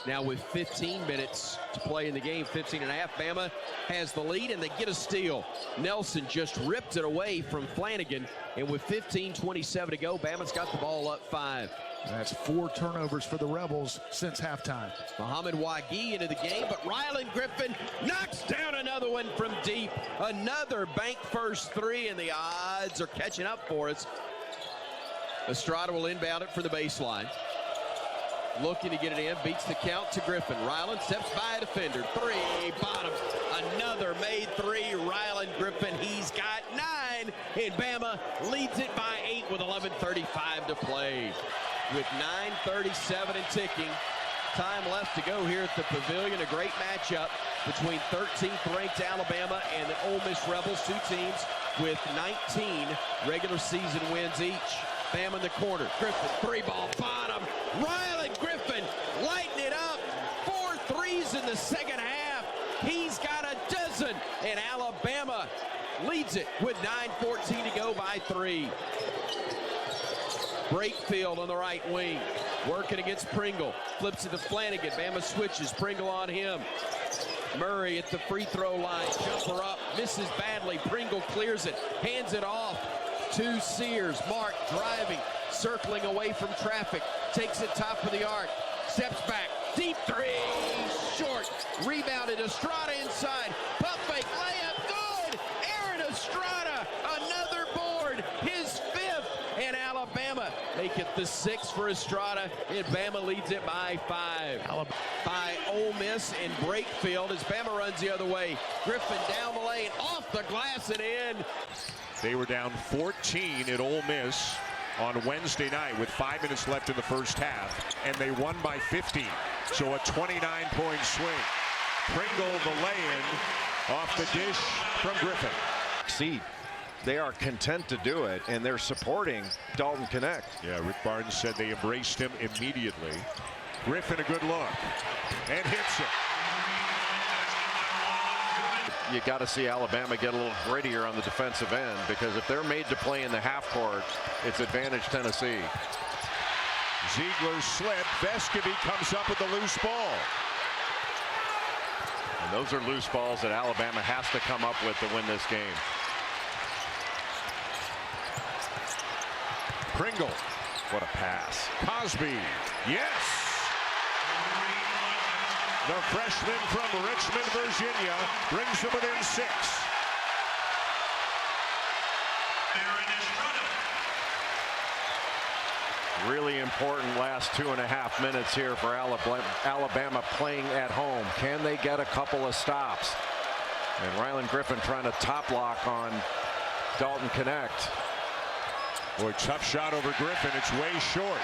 Now with 15 minutes to play in the game, 15 and a half, Bama has the lead and they get a steal. Nelson just ripped it away from Flanagan, and with 15:27 to go, Bama's got the ball up 5. That's 4 turnovers for the Rebels since halftime. Mohamed Wagee into the game, but Rylan Griffen knocks down another one from deep. Another bank first 3, and the odds are catching up for us. Estrada will inbound it for the baseline. looking to get it in, beats the count to Griffen. Rylan steps by a defender. 3, bottom. Another made 3, Rylan Griffen. He's got 9, and Bama leads it by 8 with 11:35 to play. With 9:37 and ticking, time left to go here at the Pavilion. A great matchup between 13th ranked Alabama and the Ole Miss Rebels, two teams with 19 regular season wins each. Bama in the corner. Griffen, 3-ball, bottom. Rylan Griffen lighting it up. 4 threes in the second half. He's got a dozen, and Alabama leads it with 9:14 to go by 3. Brakefield on the right wing, working against Pringle. Flips it to Flanagan. Bama switches. Pringle on him. Murray at the free throw line. Jumper up. Misses badly. Pringle clears it. Hands it off to Sears. Mark driving. Circling away from traffic. Takes it top of the arc. Steps back. Deep 3. Short. Rebounded. Estrada inside. Pump fake. Layup. Good. Aaron Estrada. Another board. His 5th. And Alabama make it the 6th for Estrada, and Bama leads it by 5. By Ole Miss and Brakefield as Bama runs the other way. Griffen down the lane, off the glass and in. They were down 14 at Ole Miss on Wednesday night with 5 minutes left in the first half, and they won by 50. So a 29-point swing. Pringle the lay-in off the dish from Griffen. Seed. They are content to do it, and they're supporting Dalton Connect. Yeah, Rick Barnes said they embraced him immediately. Griffen a good look, and hits it. You got to see Alabama get a little grittier on the defensive end, because if they're made to play in the half court, it's advantage Tennessee. Ziegler slip. Vescovy comes up with the loose ball. And those are loose balls that Alabama has to come up with to win this game. Pringle. What a pass. Cosby. Yes. The freshman from Richmond, Virginia, brings them within 6. Really important last 2.5 minutes here for Alabama playing at home. Can they get a couple of stops? And Rylan Griffen trying to top lock on Dalton Connect. Boy, tough shot over Griffen. It's way short.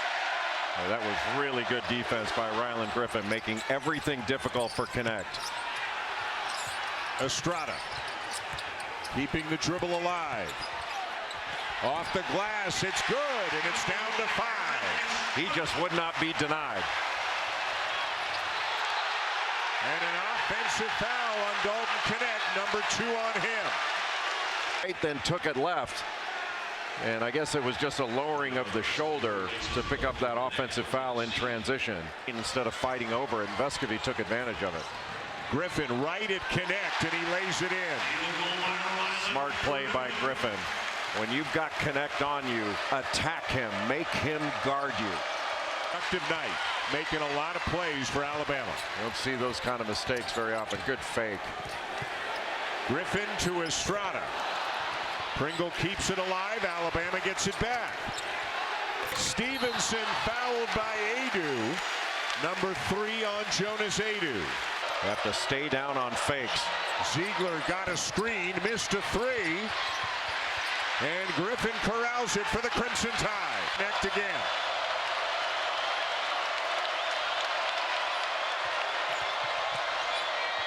Oh, that was really good defense by Rylan Griffen, making everything difficult for Connect. Estrada keeping the dribble alive. Off the glass, it's good, and it's down to 5. He just would not be denied. And an offensive foul on Dalton Connect, number 2 on him. Then took it left. And I guess it was just a lowering of the shoulder to pick up that offensive foul in transition instead of fighting over it. And Vescovy took advantage of it. Griffen right at Connect, and he lays it in. Smart play by Griffen. When you've got Connect on you, attack him, make him guard you. Productive night, making a lot of plays for Alabama. You don't see those kind of mistakes very often. Good fake. Griffen to Estrada. Pringle keeps it alive. Alabama gets it back. Stevenson fouled by Adu. Number 3 on Jonas Adu. Have to stay down on fakes. Ziegler got a screen, missed a 3. And Griffen corrals it for the Crimson Tide. Connect again.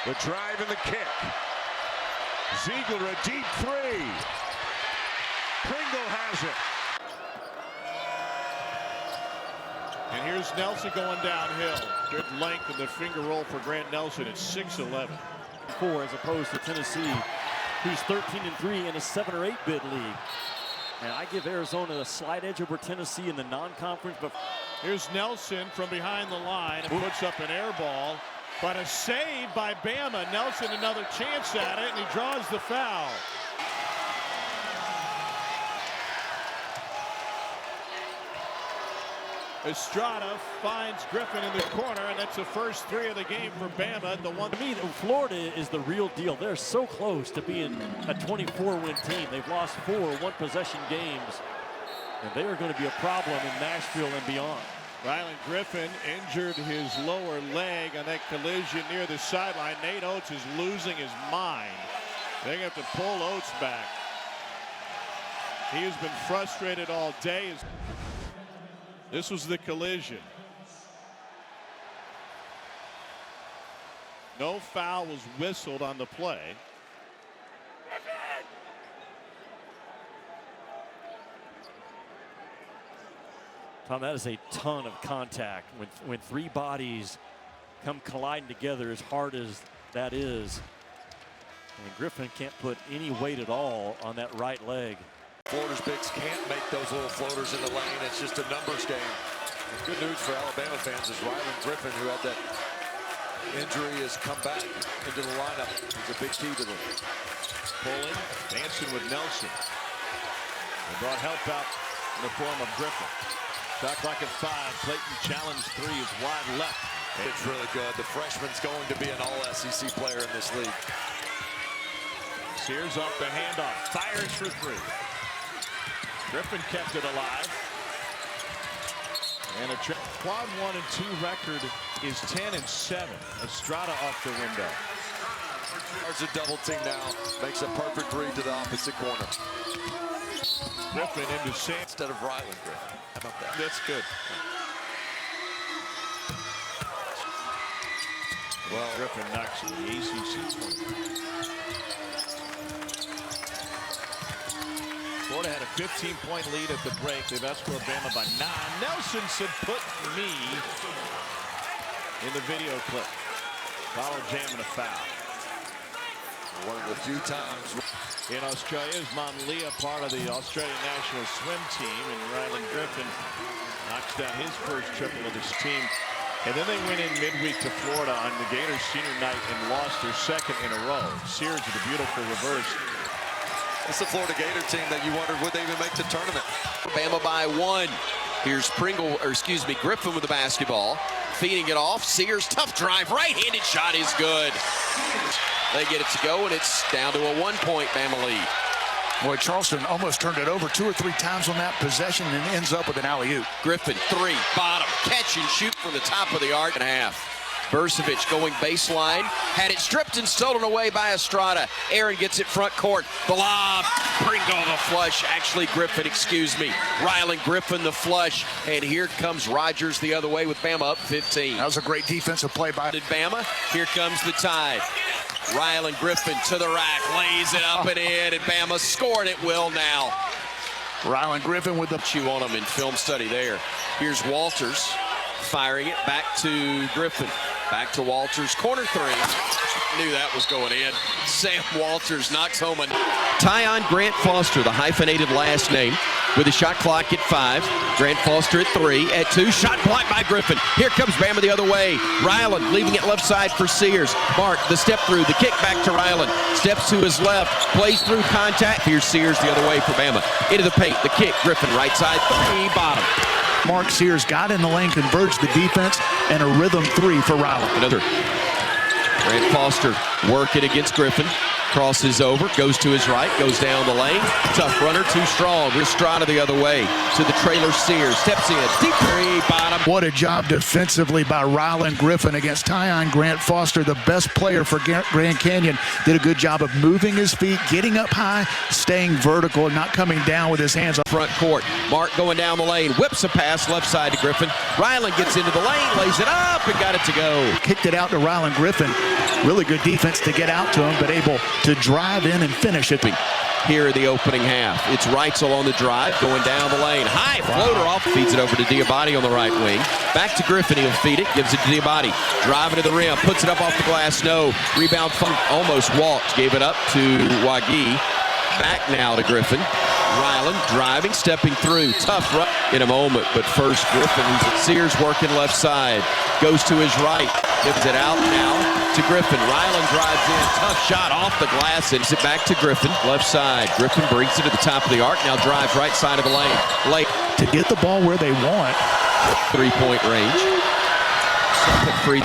The drive and the kick. Ziegler a deep 3. Pringle has it. And here's Nelson going downhill. Good length in the finger roll for Grant Nelson at 6'11". 4 as opposed to Tennessee, who's 13-3 in a 7 or 8 bid league. And I give Arizona a slight edge over Tennessee in the non-conference. But here's Nelson from behind the line and puts up an air ball. But a save by Bama. Nelson another chance at it, and he draws the foul. Estrada finds Griffen in the corner, and that's the first 3 of the game for Bama. The one to me, Florida is the real deal. They're so close to being a 24-win team. They've lost 4 one-possession games, and they are going to be a problem in Nashville and beyond. Rylan Griffen injured his lower leg on that collision near the sideline. Nate Oates is losing his mind. They have to pull Oates back. He has been frustrated all day. This was the collision. No foul was whistled on the play. Tom, that is a ton of contact. When three bodies come colliding together as hard as that is. And Griffen can't put any weight at all on that right leg. Florida's bigs can't make those little floaters in the lane. It's just a numbers game. And good news for Alabama fans is Rylan Griffen, who had that injury, has come back into the lineup. He's a big key to them. Pulling, dancing with Nelson. They brought help out in the form of Griffen. Shot clock at 5. Clayton challenge 3 is wide left. It's really good. The freshman's going to be an all-SEC player in this league. Sears off the handoff. Fires for 3. Griffen kept it alive. And a quad 1 and 2 record is 10 and 7. Estrada off the window. There's a double team now. Makes a perfect read to the opposite corner. Griffen into Sam instead of Rylan Griffen. How about that? That's good. Well, Griffen knocks the ACC. Florida had a 15-point lead at the break. They've outscored Bama by 9. Nelson said, "Put me," in the video clip. Follow jam and a foul. One of the few times in Australia is Mom Leah, part of the Australian national swim team, and Rylan Griffen knocks down his first triple of his team. And then they went in midweek to Florida on the Gators senior night and lost their second in a row. Sears with a beautiful reverse. It's the Florida Gator team that you wondered would they even make the tournament. Bama by 1. Here's Griffen with the basketball, feeding it off. Sears, tough drive, right-handed shot is good. They get it to go, and it's down to a 1-point Bama lead. Boy, Charleston almost turned it over 2 or 3 times on that possession and ends up with an alley-oop. Griffen, 3, bottom, catch and shoot from the top of the arc and a half. Bursavich going baseline, had it stripped and stolen away by Estrada. Aaron gets it front court. The lob, Pringle the flush. Actually, Griffen, excuse me. Rylan Griffen the flush. And here comes Rogers the other way with Bama up 15. That was a great defensive play by Bama. Here comes the Tide. Rylan Griffen to the rack, lays it up and in, and Bama scored at will now. Rylan Griffen with the chew on him in film study there. Here's Walters firing it back to Griffen. Back to Walters, corner 3. Knew that was going in. Sam Walters knocks home a Tyon Grant Foster, the hyphenated last name, with a shot clock at 5. Grant Foster at 3, at 2, shot blocked by Griffen. Here comes Bama the other way. Rylan leaving it left side for Sears. Mark, the step through, the kick back to Rylan. Steps to his left, plays through contact. Here's Sears the other way for Bama. Into the paint, the kick, Griffen right side, 3, bottom. Mark Sears got in the lane, converged the defense, and a rhythm 3 for Rylan. Another. Grant Foster working against Griffen. Crosses over, goes to his right, goes down the lane. Tough runner, too strong. Estrada the other way to the trailer Sears. Steps in, deep 3, bottom. What a job defensively by Rylan Griffen against Tyon Grant Foster, the best player for Grand Canyon. Did a good job of moving his feet, getting up high, staying vertical, and not coming down with his hands up front court. Mark going down the lane, whips a pass left side to Griffen. Rylan gets into the lane, lays it up, and got it to go. Kicked it out to Rylan Griffen. Really good defense to get out to him, but able to drive in and finish it. Here in the opening half. It's Reitzel on the drive, going down the lane. High floater off, feeds it over to Diabate on the right wing. Back to Griffen, he'll feed it, gives it to Diabate. Driving to the rim, puts it up off the glass, no. Rebound, almost walked, gave it up to Wagi. Back now to Griffen. Rylan driving, stepping through. Tough run in a moment, but first Griffen, who's at Sears working left side. Goes to his right, gives it out now to Griffen. Rylan drives in, tough shot off the glass, and it back to Griffen, left side. Griffen brings it to the top of the arc, now drives right side of the lane. Late to get the ball where they want. 3-point range. Second free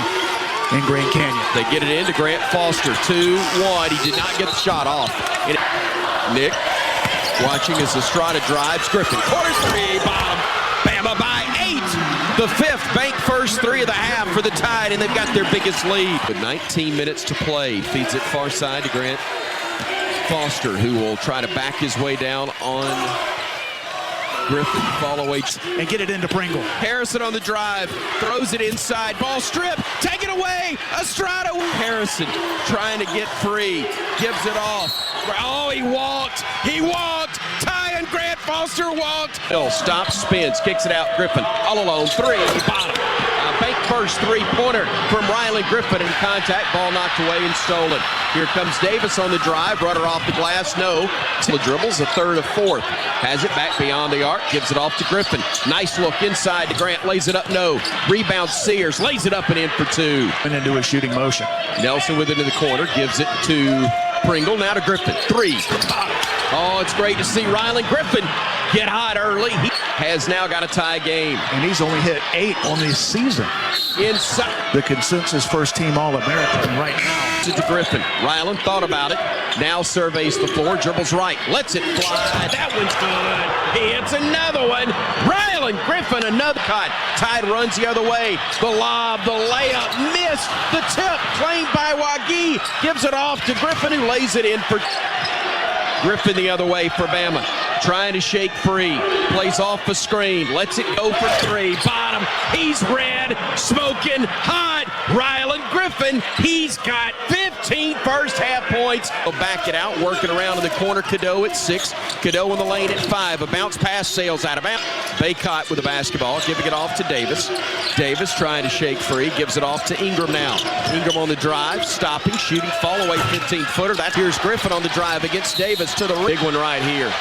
in Grand Canyon. They get it into Grant Foster, 2-1. He did not get the shot off. Nick watching as Estrada drives. Griffen, corner 3, bottom. Bama by 8. The fifth bank first three of the half for the Tide, and they've got their biggest lead. With 19 minutes to play, feeds it far side to Grant Foster, who will try to back his way down on Griffen. Fall away and get it into Pringle. Harrison on the drive, throws it inside, ball strip, take it away, Estrada. Harrison trying to get free, gives it off. Oh, he walked, Ty and Grant Foster walked. Hill stops, spins, kicks it out, Griffen all alone, three, bottom. Bank first three-pointer from Rylan Griffen in contact, ball knocked away and stolen. Here comes Davis on the drive, runner off the glass, no. The dribbles, a third of fourth. Has it back beyond the arc, gives it off to Griffen. Nice look inside to Grant, lays it up, no. Rebound Sears, lays it up and in for two. And into a shooting motion. Nelson with it in the corner, gives it to Pringle, now to Griffen. Three. Oh, it's great to see Rylan Griffen get hot early. He has now got a tie game. And he's only hit 8 on this season. Inside. The consensus first team All-American right now. To Griffen. Rylan thought about it. Now surveys the floor, dribbles right, lets it fly. That one's good. He hits another one. Rylan Griffen, another cut. Tide runs the other way. The lob, the layup, missed. The tip, claimed by Wagee. Gives it off to Griffen, who lays it in for Griffen the other way for Bama. Trying to shake free. Plays off the screen. Lets it go for three. Bottom. He's red. Smoking hot. Rylan Griffen. He's got 15 first half points. He'll back it out. Working around in the corner. Cadeau at 6. Cadeau in the lane at 5. A bounce pass sails out of bounds. Baycott with the basketball. Giving it off to Davis. Davis trying to shake free. Gives it off to Ingram now. Ingram on the drive. Stopping. Shooting. Fall away 15-footer. Here's Griffen on the drive against Davis to the big one right here.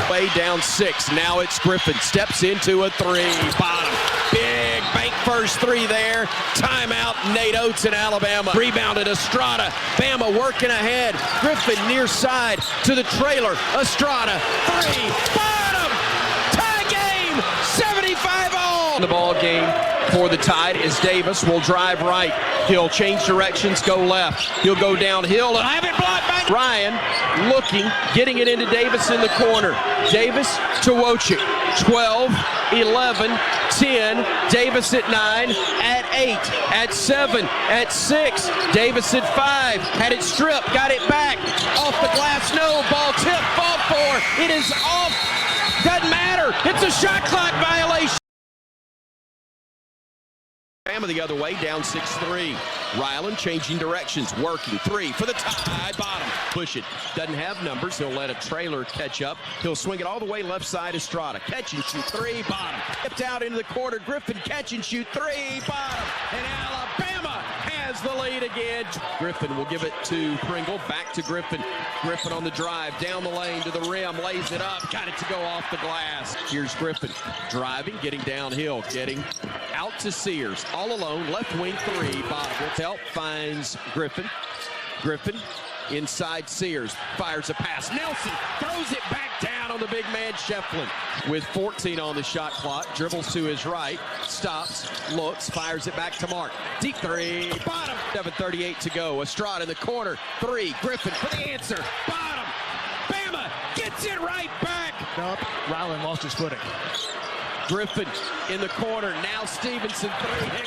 Way down 6. Now it's Griffen. Steps into a three. Bottom. Big bank first three there. Timeout. Nate Oates in Alabama. Rebounded Estrada. Bama working ahead. Griffen near side to the trailer. Estrada. Three. Bottom. Tie game. 75 all. The ball game for the Tide is Davis. Will drive right. He'll change directions, go left. He'll go downhill and have it blocked by Ryan. Looking, getting it into Davis in the corner. Davis to Wojcik. 12, 11, 10. Davis at 9, at 8, at 7, at 6. Davis at 5. Had it stripped, got it back. Off the glass, no. Ball tip, fall for. It is off. Doesn't matter. It's a shot clock violation. Bama the other way, down 6-3. Rylan changing directions, working three for the Tide, bottom. Push it, doesn't have numbers. He'll let a trailer catch up. He'll swing it all the way left side, Estrada. Catch and shoot three, bottom. Tipped out into the corner, Griffen catch and shoot three, bottom. And Alabama has the lead again. Griffen will give it to Pringle, back to Griffen. Griffen on the drive, down the lane to the rim, lays it up, got it to go off the glass. Here's Griffen, driving, getting downhill, getting out to Sears. All alone, left wing three, bottom. Help finds Griffen. Griffen inside Sears, fires a pass. Nelson throws it back down on the big man Shefflin. With 14 on the shot clock, dribbles to his right, stops, looks, fires it back to Mark. Deep three, bottom. 7:38 to go. Estrada in the corner, three. Griffen for the answer, bottom. Bama gets it right back. Nope. Rylan lost his footing. Griffen in the corner, now Stevenson three again.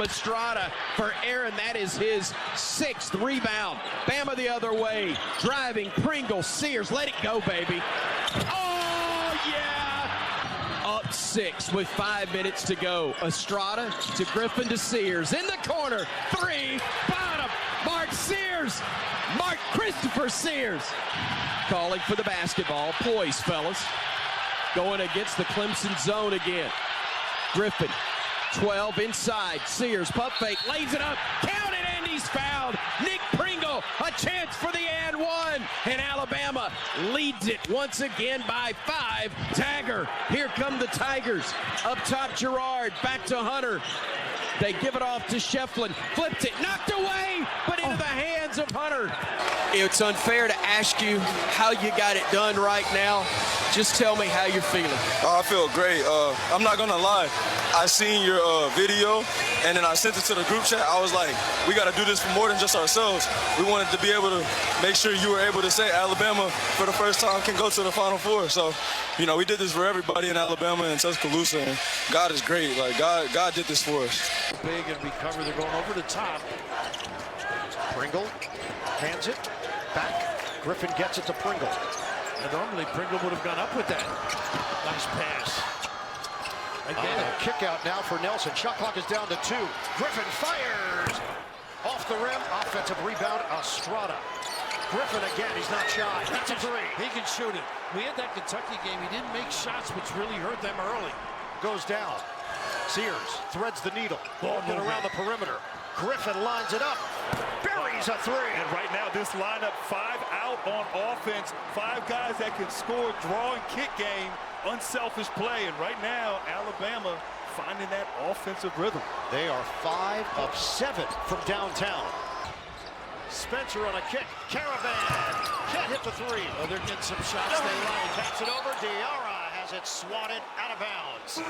Estrada for Aaron, that is his 6th rebound. Bama the other way, driving, Pringle, Sears, let it go, baby. Oh, yeah! Up 6 with 5 minutes to go. Estrada to Griffen to Sears, in the corner, three, bottom, Mark Sears, Mark Christopher Sears. Calling for the basketball, poise, fellas. Going against the Clemson zone again. Griffen. 12 inside, Sears, pump fake, lays it up, count it, and he's fouled. Nick Pringle, a chance for the and one, and Alabama leads it once again by 5. Tagger, here come the Tigers. Up top, Gerard, back to Hunter. They give it off to Shefflin, flipped it, knocked away, but into the hands of Hunter. It's unfair to ask you how you got it done right now. Just tell me how you're feeling. I feel great. I'm not gonna lie. I seen your video, and then I sent it to the group chat. I was like, we got to do this for more than just ourselves. We wanted to be able to make sure you were able to say Alabama for the first time can go to the Final Four. So, you know, we did this for everybody in Alabama and Tuscaloosa, and God is great. Like, God did this for us. Big and recover. They're going over the top. Pringle hands it back. Griffen gets it to Pringle. And normally Pringle would have gone up with that. Nice pass. Again, a kick out now for Nelson. Shot clock is down to 2. Griffen fires off the rim. Offensive rebound, Estrada. Griffen again, he's not shy. That's a 3. He can shoot it. We had that Kentucky game. He didn't make shots, which really hurt them early. Goes down. Sears threads the needle. Walking around the perimeter. Griffen lines it up. Buries a 3. And right now, this lineup, 5 out on offense. 5 guys that can score, draw, and kick game. Unselfish play. And right now, Alabama finding that offensive rhythm. They are 5 of 7 from downtown. Spencer on a kick. Caravan can't hit the 3. Oh, they're getting some shots. They like. Taps it over. Diarra has it swatted out of bounds.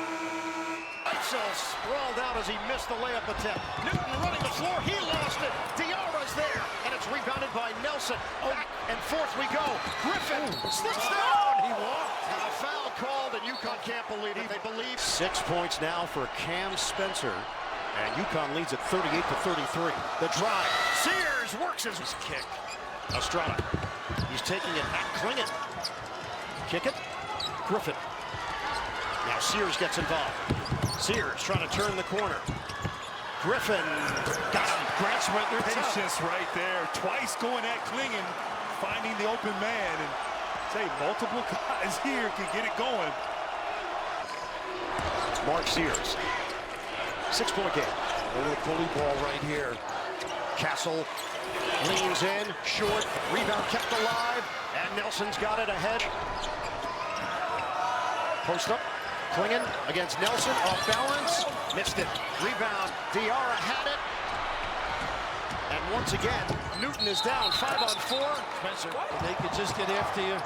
Itzel sprawled out as he missed the layup attempt. Newton running the floor. He lost it. Diarra's there, and it's rebounded by Nelson. Back and forth we go. Griffen slips down. He walked. And a foul called, and UConn can't believe it. They believe. 6 points now for Cam Spencer. And UConn leads at 38-33. The drive. Sears works his kick. Estrada. He's taking it at Klingon. Kick it. Griffen. Now Sears gets involved. Sears trying to turn the corner. Griffen got him. Grant's right there. Patience right there. Twice going at Klingon, finding the open man. And say multiple guys here can get it going. Mark Sears. 6-point game. A little bully ball right here. Castle leans in, short, rebound kept alive, and Nelson's got it ahead. Post up, Klingon against Nelson, off balance, missed it. Rebound, Diarra had it. And once again, Newton is down, 5 on 4. Spencer, they could just get after you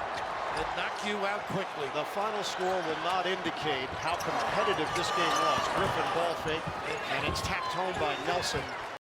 and knock you out quickly. The final score will not indicate how competitive this game was. Griffen ball fake, and it's tapped home by Nelson.